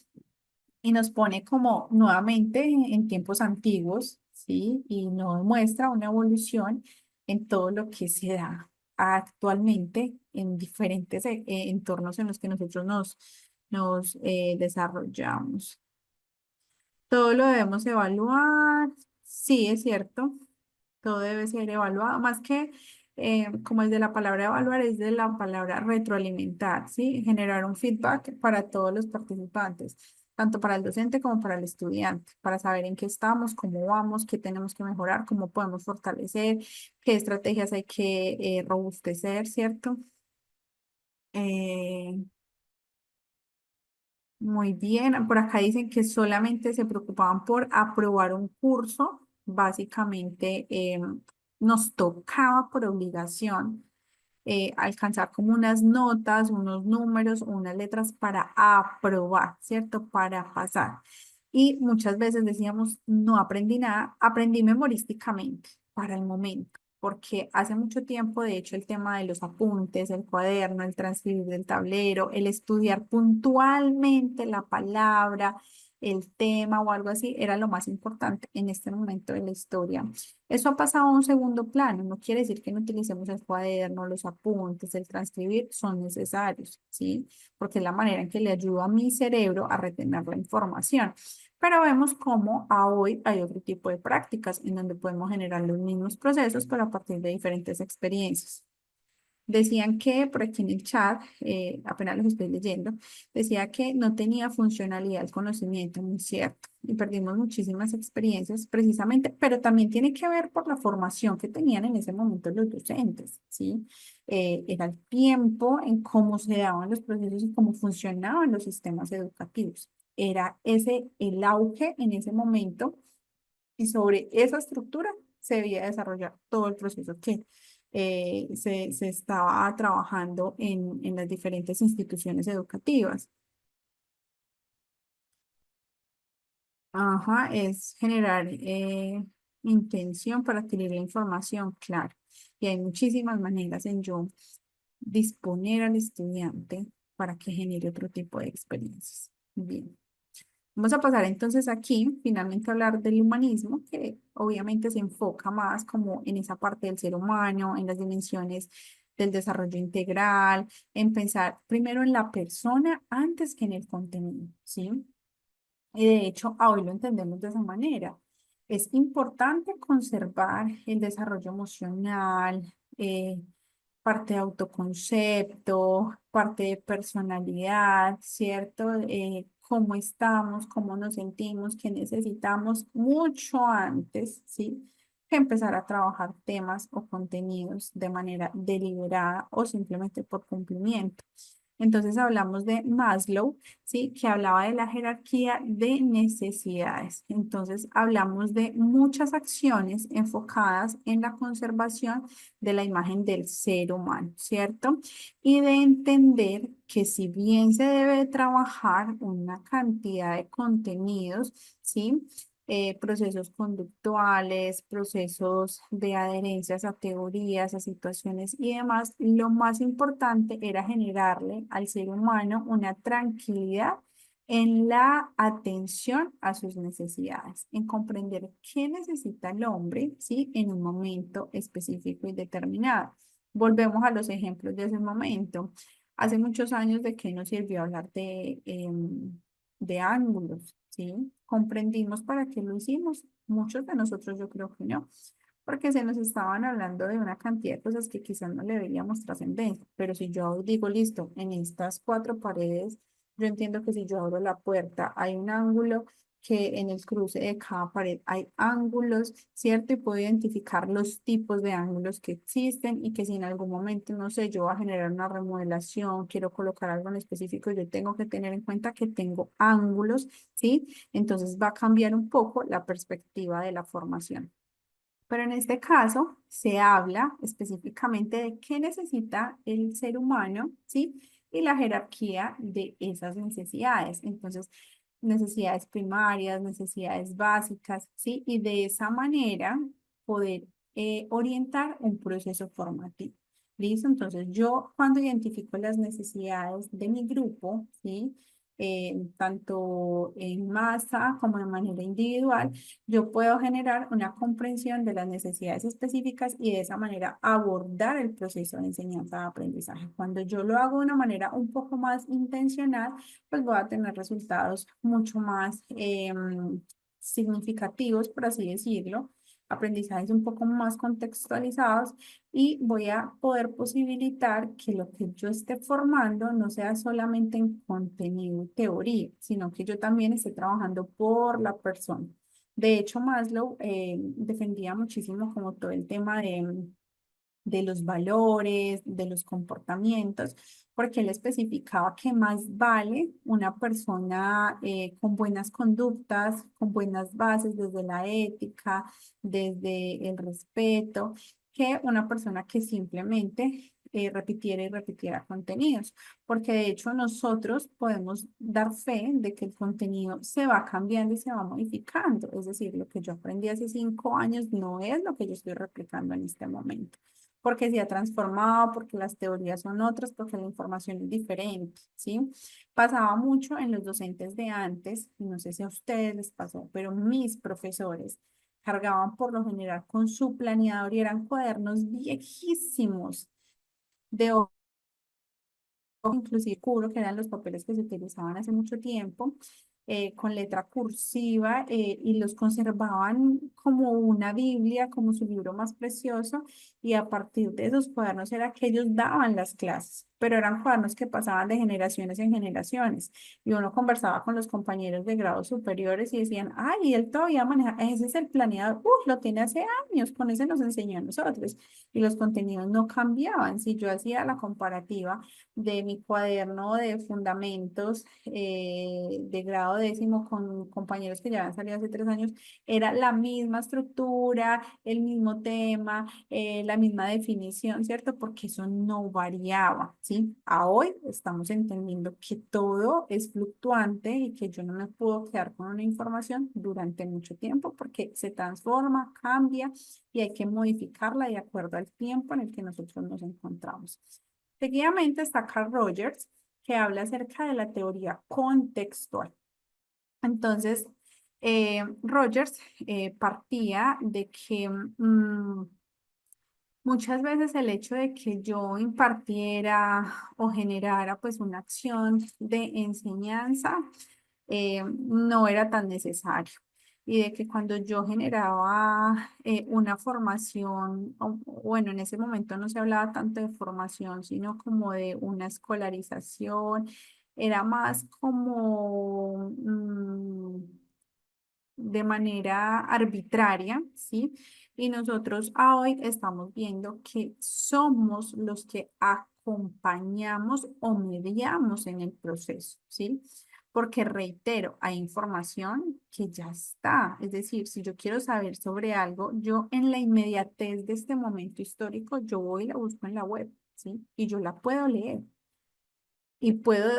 Y nos pone como nuevamente en tiempos antiguos, ¿sí? Y nos muestra una evolución en todo lo que se da actualmente en diferentes entornos en los que nosotros nos desarrollamos. Todo lo debemos evaluar. Sí, es cierto. Todo debe ser evaluado. Más que como es de la palabra evaluar, es de la palabra retroalimentar, ¿sí? Generar un feedback para todos los participantes, tanto para el docente como para el estudiante, para saber en qué estamos, cómo vamos, qué tenemos que mejorar, cómo podemos fortalecer, qué estrategias hay que robustecer, ¿cierto? Eh, Muy bien, por acá dicen que solamente se preocupaban por aprobar un curso, básicamente nos tocaba por obligación alcanzar como unas notas, unos números, unas letras para aprobar, ¿cierto? Para pasar. Y muchas veces decíamos, no aprendí nada, aprendí memorísticamente para el momento, porque hace mucho tiempo, de hecho, el tema de los apuntes, el cuaderno, el transcribir del tablero, el estudiar puntualmente la palabra, el tema o algo así, era lo más importante en este momento de la historia. Eso ha pasado a un segundo plano, no quiere decir que no utilicemos el cuaderno, los apuntes, el transcribir, son necesarios, ¿sí? Porque es la manera en que le ayuda a mi cerebro a retener la información. Pero vemos cómo a hoy hay otro tipo de prácticas en donde podemos generar los mismos procesos, pero a partir de diferentes experiencias. Decían que, por aquí en el chat, apenas los estoy leyendo, decía que no tenía funcionalidad el conocimiento, muy cierto, y perdimos muchísimas experiencias precisamente, pero también tiene que ver por la formación que tenían en ese momento los docentes, ¿sí? Era el tiempo en cómo se daban los procesos y cómo funcionaban los sistemas educativos. Era ese el auge en ese momento y sobre esa estructura se debía desarrollar todo el proceso que se estaba trabajando en las diferentes instituciones educativas. Ajá, es generar intención para adquirir la información, claro. Y hay muchísimas maneras en yo disponer al estudiante para que genere otro tipo de experiencias. Bien. Vamos a pasar entonces aquí, finalmente a hablar del humanismo, que obviamente se enfoca más como en esa parte del ser humano, en las dimensiones del desarrollo integral, en pensar primero en la persona antes que en el contenido, ¿sí? Y de hecho, hoy lo entendemos de esa manera. Es importante conservar el desarrollo emocional, parte de autoconcepto, parte de personalidad, ¿cierto? Cómo estamos, cómo nos sentimos, qué necesitamos mucho antes, ¿sí? Que empezar a trabajar temas o contenidos de manera deliberada o simplemente por cumplimiento. Entonces hablamos de Maslow, ¿sí? Que hablaba de la jerarquía de necesidades. Entonces hablamos de muchas acciones enfocadas en la conservación de la imagen del ser humano, ¿cierto? Y de entender que si bien se debe trabajar una cantidad de contenidos, ¿sí? Procesos conductuales, procesos de adherencias a teorías, a situaciones y demás, lo más importante era generarle al ser humano una tranquilidad en la atención a sus necesidades, en comprender qué necesita el hombre, ¿sí? En un momento específico y determinado. Volvemos a los ejemplos de ese momento. Hace muchos años, ¿de qué nos sirvió hablar de ángulos? ¿Sí? ¿Comprendimos para qué lo hicimos? Muchos de nosotros yo creo que no, porque se nos estaban hablando de una cantidad de cosas que quizás no le veíamos trascendencia, pero si yo digo, listo, en estas cuatro paredes, yo entiendo que si yo abro la puerta hay un ángulo, que en el cruce de cada pared hay ángulos, ¿cierto? Y puedo identificar los tipos de ángulos que existen y que si en algún momento, no sé, yo voy a generar una remodelación, quiero colocar algo en específico, yo tengo que tener en cuenta que tengo ángulos, ¿sí? Entonces va a cambiar un poco la perspectiva de la formación. Pero en este caso se habla específicamente de qué necesita el ser humano, ¿sí? Y la jerarquía de esas necesidades. Entonces, necesidades primarias, necesidades básicas, ¿sí? Y de esa manera poder orientar un proceso formativo. ¿Listo? Entonces, yo cuando identifico las necesidades de mi grupo, ¿sí? Tanto en masa como de manera individual, yo puedo generar una comprensión de las necesidades específicas y de esa manera abordar el proceso de enseñanza-aprendizaje. Cuando yo lo hago de una manera un poco más intencional, pues voy a tener resultados mucho más significativos, por así decirlo, aprendizajes un poco más contextualizados y voy a poder posibilitar que lo que yo esté formando no sea solamente en contenido y teoría, sino que yo también esté trabajando por la persona. De hecho, Maslow defendía muchísimo como todo el tema de los valores, de los comportamientos, porque él especificaba que más vale una persona con buenas conductas, con buenas bases desde la ética, desde el respeto, que una persona que simplemente repitiera y repitiera contenidos, porque de hecho nosotros podemos dar fe de que el contenido se va cambiando y se va modificando. Es decir, lo que yo aprendí hace 5 años no es lo que yo estoy replicando en este momento, porque se ha transformado, porque las teorías son otras, porque la información es diferente, ¿sí? Pasaba mucho en los docentes de antes, y no sé si a ustedes les pasó, pero mis profesores cargaban por lo general con su planeador y eran cuadernos viejísimos de hoja, inclusive curo, que eran los papeles que se utilizaban hace mucho tiempo, con letra cursiva, y los conservaban como una Biblia, como su libro más precioso, y a partir de esos cuadernos era que ellos daban las clases, pero eran cuadernos que pasaban de generaciones en generaciones, y uno conversaba con los compañeros de grados superiores y decían, ay, él todavía maneja, ese es el planeador, lo tiene hace años, con ese nos enseñó a nosotros, y los contenidos no cambiaban. Si yo hacía la comparativa de mi cuaderno de fundamentos de grado décimo con compañeros que ya habían salido hace 3 años, era la misma estructura, el mismo tema, la misma definición, ¿cierto? Porque eso no variaba, ¿sí? A hoy estamos entendiendo que todo es fluctuante y que yo no me puedo quedar con una información durante mucho tiempo porque se transforma, cambia y hay que modificarla de acuerdo al tiempo en el que nosotros nos encontramos. Seguidamente está Carl Rogers, que habla acerca de la teoría contextual. Entonces, Rogers partía de que muchas veces el hecho de que yo impartiera o generara pues una acción de enseñanza no era tan necesario. Y de que cuando yo generaba una formación, bueno, en ese momento no se hablaba tanto de formación, sino como de una escolarización, era más como de manera arbitraria, ¿sí? Y nosotros hoy estamos viendo que somos los que acompañamos o mediamos en el proceso, ¿sí? Porque reitero, hay información que ya está. Es decir, si yo quiero saber sobre algo, yo en la inmediatez de este momento histórico, yo voy y la busco en la web, ¿sí? Y yo la puedo leer. Y puedo,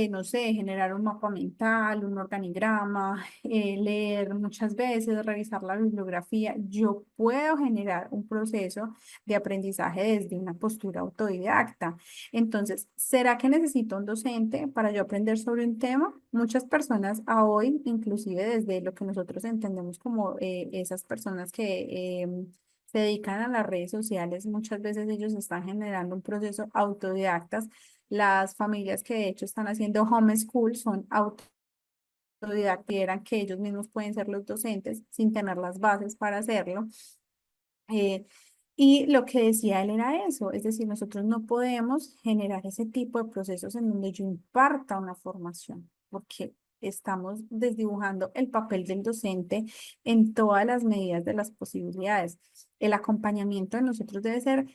no sé, generar un mapa mental, un organigrama, leer muchas veces, revisar la bibliografía. Yo puedo generar un proceso de aprendizaje desde una postura autodidacta. Entonces, ¿será que necesito un docente para yo aprender sobre un tema? Muchas personas a hoy, inclusive desde lo que nosotros entendemos como esas personas que se dedican a las redes sociales, muchas veces ellos están generando un proceso autodidactas. Las familias que de hecho están haciendo homeschool son autodidactas, que ellos mismos pueden ser los docentes sin tener las bases para hacerlo. Y lo que decía él era eso, es decir, nosotros no podemos generar ese tipo de procesos en donde yo imparta una formación, porque estamos desdibujando el papel del docente en todas las medidas de las posibilidades. El acompañamiento de nosotros debe ser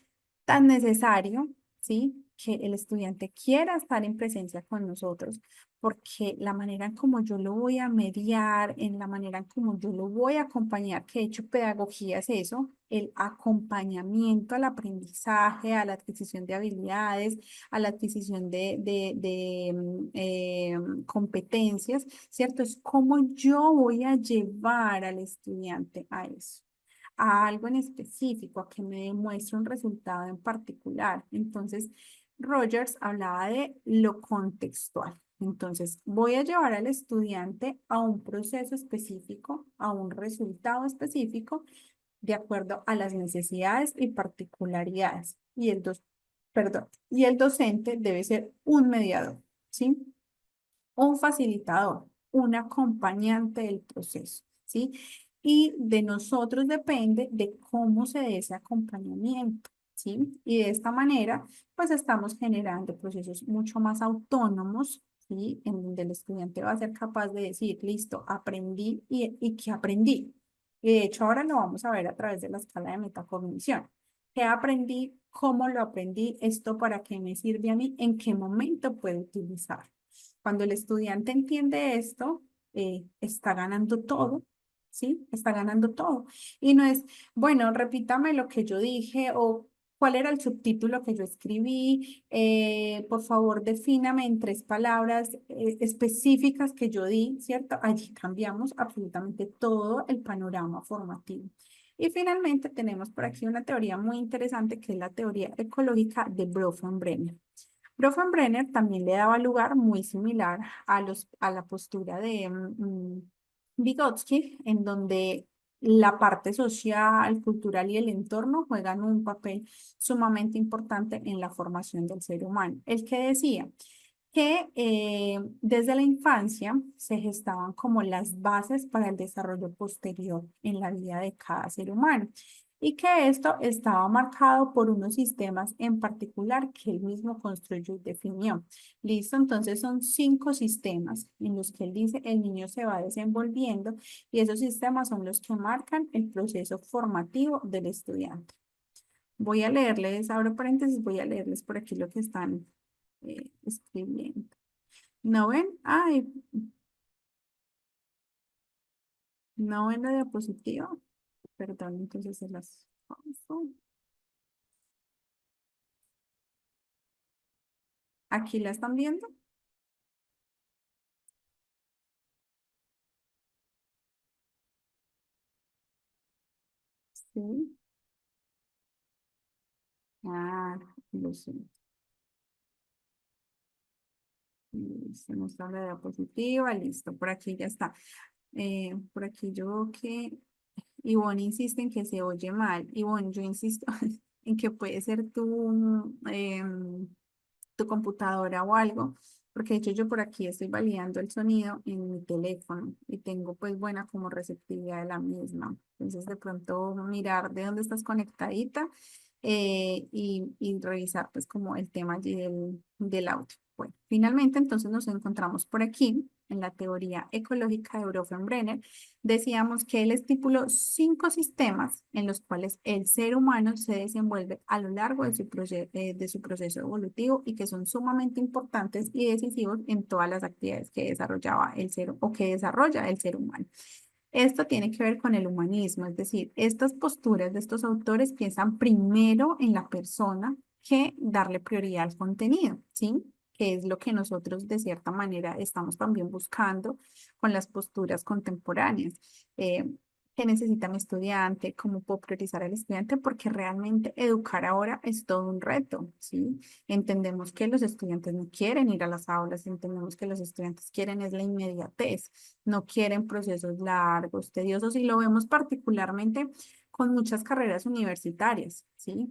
tan necesario, ¿sí? Que el estudiante quiera estar en presencia con nosotros, porque la manera en como yo lo voy a mediar, en la manera en como yo lo voy a acompañar, que de hecho pedagogía es eso, el acompañamiento al aprendizaje, a la adquisición de habilidades, a la adquisición de competencias, ¿cierto? Es cómo yo voy a llevar al estudiante a eso, a algo en específico, a que me demuestre un resultado en particular. Entonces, Rogers hablaba de lo contextual. Entonces, voy a llevar al estudiante a un proceso específico, a un resultado específico, de acuerdo a las necesidades y particularidades. Y el docente debe ser un mediador, ¿sí? Un facilitador, un acompañante del proceso, ¿sí? Y de nosotros depende de cómo se dé ese acompañamiento, ¿sí? Y de esta manera, pues estamos generando procesos mucho más autónomos, ¿sí? En donde el estudiante va a ser capaz de decir, listo, aprendí y ¿qué aprendí? Y de hecho ahora lo vamos a ver a través de la escala de metacognición. ¿Qué aprendí? ¿Cómo lo aprendí? ¿Esto para qué me sirve a mí? ¿En qué momento puedo utilizar? Cuando el estudiante entiende esto, está ganando todo, ¿sí? Está ganando todo. Y no es, bueno, repítame lo que yo dije o ¿cuál era el subtítulo que yo escribí? Por favor, defíname en 3 palabras específicas que yo di, ¿cierto? Allí cambiamos absolutamente todo el panorama formativo. Y finalmente tenemos por aquí una teoría muy interesante que es la teoría ecológica de Bronfenbrenner. Bronfenbrenner también le daba lugar muy similar a la postura de Vygotsky, en donde la parte social, cultural y el entorno juegan un papel sumamente importante en la formación del ser humano. El que decía que desde la infancia se gestaban como las bases para el desarrollo posterior en la vida de cada ser humano y que esto estaba marcado por unos sistemas en particular que él mismo construyó y definió. Listo, entonces son 5 sistemas en los que él dice el niño se va desenvolviendo y esos sistemas son los que marcan el proceso formativo del estudiante. Voy a leerles, abro paréntesis, voy a leerles por aquí lo que están escribiendo. ¿No ven? Ay, ¿no ven la diapositiva? Perdón, entonces se las paso. ¿Aquí la están viendo? Sí. Ah, lo sé. Se nos da la diapositiva, listo, por aquí ya está. Por aquí yo veo que Ivonne insiste en que se oye mal. Ivonne, yo insisto en que puede ser tu computadora o algo, porque de hecho yo por aquí estoy validando el sonido en mi teléfono y tengo pues buena como receptividad de la misma. Entonces de pronto mirar de dónde estás conectadita y revisar pues como el tema allí del audio. Bueno, finalmente entonces nos encontramos por aquí en la teoría ecológica de Bronfenbrenner. Decíamos que él estipuló 5 sistemas en los cuales el ser humano se desenvuelve a lo largo de su proceso evolutivo y que son sumamente importantes y decisivos en todas las actividades que desarrollaba el ser o que desarrolla el ser humano. Esto tiene que ver con el humanismo, es decir, estas posturas de estos autores piensan primero en la persona que darle prioridad al contenido, ¿sí? Que es lo que nosotros de cierta manera estamos también buscando con las posturas contemporáneas. ¿Qué necesita mi estudiante? ¿Cómo puedo priorizar al estudiante? Porque realmente educar ahora es todo un reto, ¿sí? Entendemos que los estudiantes no quieren ir a las aulas, entendemos que los estudiantes quieren es la inmediatez, no quieren procesos largos, tediosos, y lo vemos particularmente con muchas carreras universitarias, ¿sí?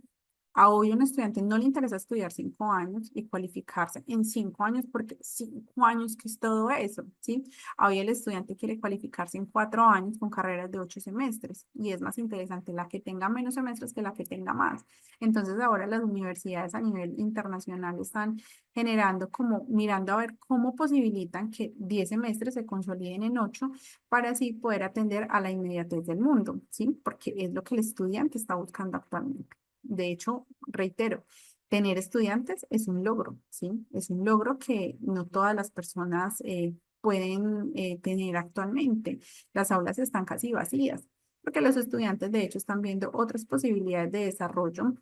A hoy un estudiante no le interesa estudiar 5 años y cualificarse en 5 años porque 5 años que es todo eso, ¿sí? Hoy el estudiante quiere cualificarse en 4 años con carreras de 8 semestres y es más interesante la que tenga menos semestres que la que tenga más. Entonces ahora las universidades a nivel internacional están generando como mirando a ver cómo posibilitan que 10 semestres se consoliden en 8 para así poder atender a la inmediatez del mundo, ¿sí? Porque es lo que el estudiante está buscando actualmente. De hecho, reitero, tener estudiantes es un logro, ¿sí? Es un logro que no todas las personas pueden tener actualmente. Las aulas están casi vacías, porque los estudiantes de hecho están viendo otras posibilidades de desarrollo,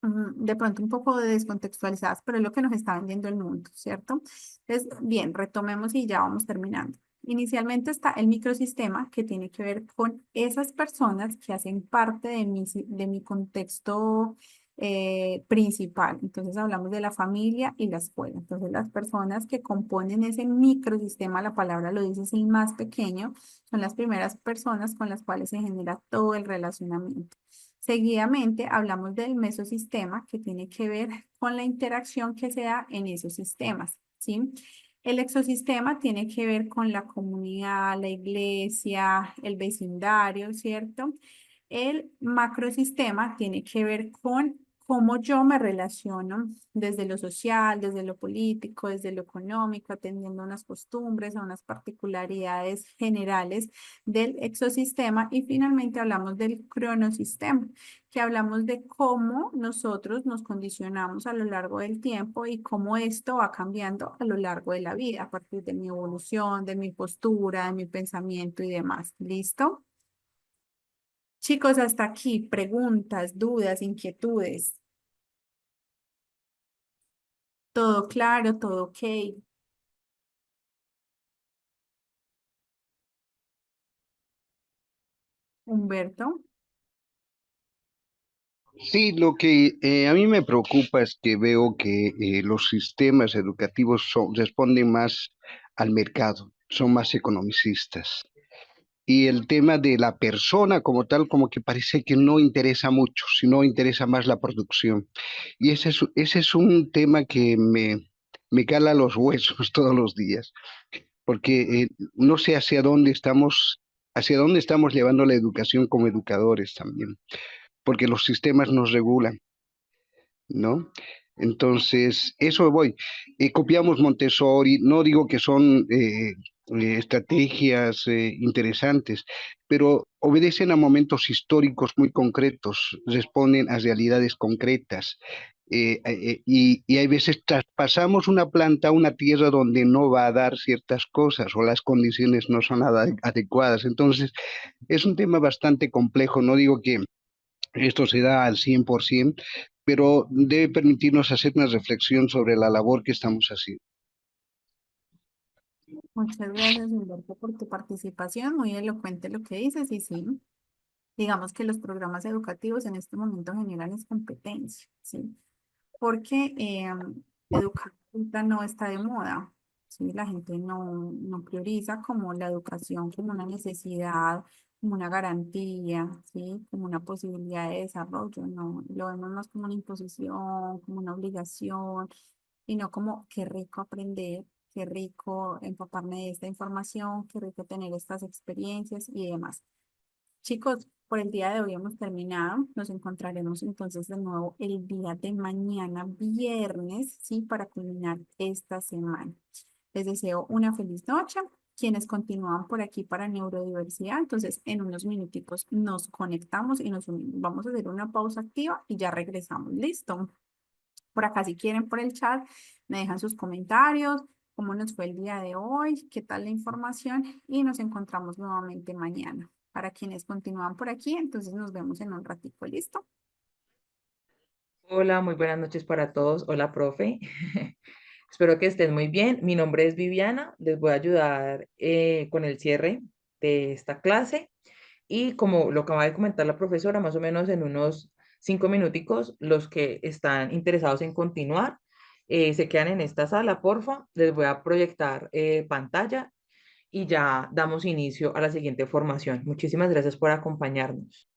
de pronto un poco descontextualizadas, pero es lo que nos está vendiendo el mundo, ¿cierto? Entonces, bien, retomemos y ya vamos terminando. Inicialmente está el microsistema que tiene que ver con esas personas que hacen parte de mi contexto principal. Entonces hablamos de la familia y la escuela. Entonces las personas que componen ese microsistema, la palabra lo dice, es el más pequeño, son las primeras personas con las cuales se genera todo el relacionamiento. Seguidamente hablamos del mesosistema que tiene que ver con la interacción que se da en esos sistemas, ¿sí? El exosistema tiene que ver con la comunidad, la iglesia, el vecindario, ¿cierto? El macrosistema tiene que ver con cómo yo me relaciono desde lo social, desde lo político, desde lo económico, atendiendo unas costumbres, a unas particularidades generales del exosistema. Y finalmente hablamos del cronosistema, que hablamos de cómo nosotros nos condicionamos a lo largo del tiempo y cómo esto va cambiando a lo largo de la vida, a partir de mi evolución, de mi postura, de mi pensamiento y demás. ¿Listo? Chicos, hasta aquí, preguntas, dudas, inquietudes. Todo claro, todo ok. Humberto. Sí, lo que a mí me preocupa es que veo que los sistemas educativos responden más al mercado, son más economicistas. Y el tema de la persona como tal, como que parece que no interesa mucho, sino interesa más la producción. Y ese es un tema que me cala los huesos todos los días, porque no sé hacia dónde estamos llevando la educación como educadores también, porque los sistemas nos regulan, ¿no? Entonces, eso voy. Copiamos Montessori, no digo que son estrategias interesantes, pero obedecen a momentos históricos muy concretos, responden a realidades concretas. Y hay veces traspasamos una planta a una tierra donde no va a dar ciertas cosas o las condiciones no son adecuadas. Entonces, es un tema bastante complejo. No digo que esto se da al 100%, pero debe permitirnos hacer una reflexión sobre la labor que estamos haciendo. Muchas gracias, Humberto, por tu participación. Muy elocuente lo que dices y sí, digamos que los programas educativos en este momento generan es competencia, ¿sí? Porque educar ahorita no está de moda, ¿sí? La gente no prioriza como la educación como una necesidad, como una garantía, ¿sí? Como una posibilidad de desarrollo, no, lo vemos más como una imposición, como una obligación, y no como qué rico aprender, qué rico empaparme de esta información, qué rico tener estas experiencias y demás. Chicos, por el día de hoy hemos terminado. Nos encontraremos entonces de nuevo el día de mañana, viernes, ¿sí? Para culminar esta semana. Les deseo una feliz noche. Quienes continúan por aquí para neurodiversidad, entonces en unos minuticos nos conectamos y nos unimos. Vamos a hacer una pausa activa y ya regresamos. Listo. Por acá, si quieren, por el chat, me dejan sus comentarios, cómo nos fue el día de hoy, qué tal la información y nos encontramos nuevamente mañana. Para quienes continúan por aquí, entonces nos vemos en un ratico, ¿listo? Hola, muy buenas noches para todos. Hola, profe. Espero que estén muy bien. Mi nombre es Viviana. Les voy a ayudar con el cierre de esta clase. Y como lo acaba de comentar la profesora, más o menos en unos 5 minuticos, los que están interesados en continuar se quedan en esta sala, porfa. Les voy a proyectar pantalla y ya damos inicio a la siguiente formación. Muchísimas gracias por acompañarnos.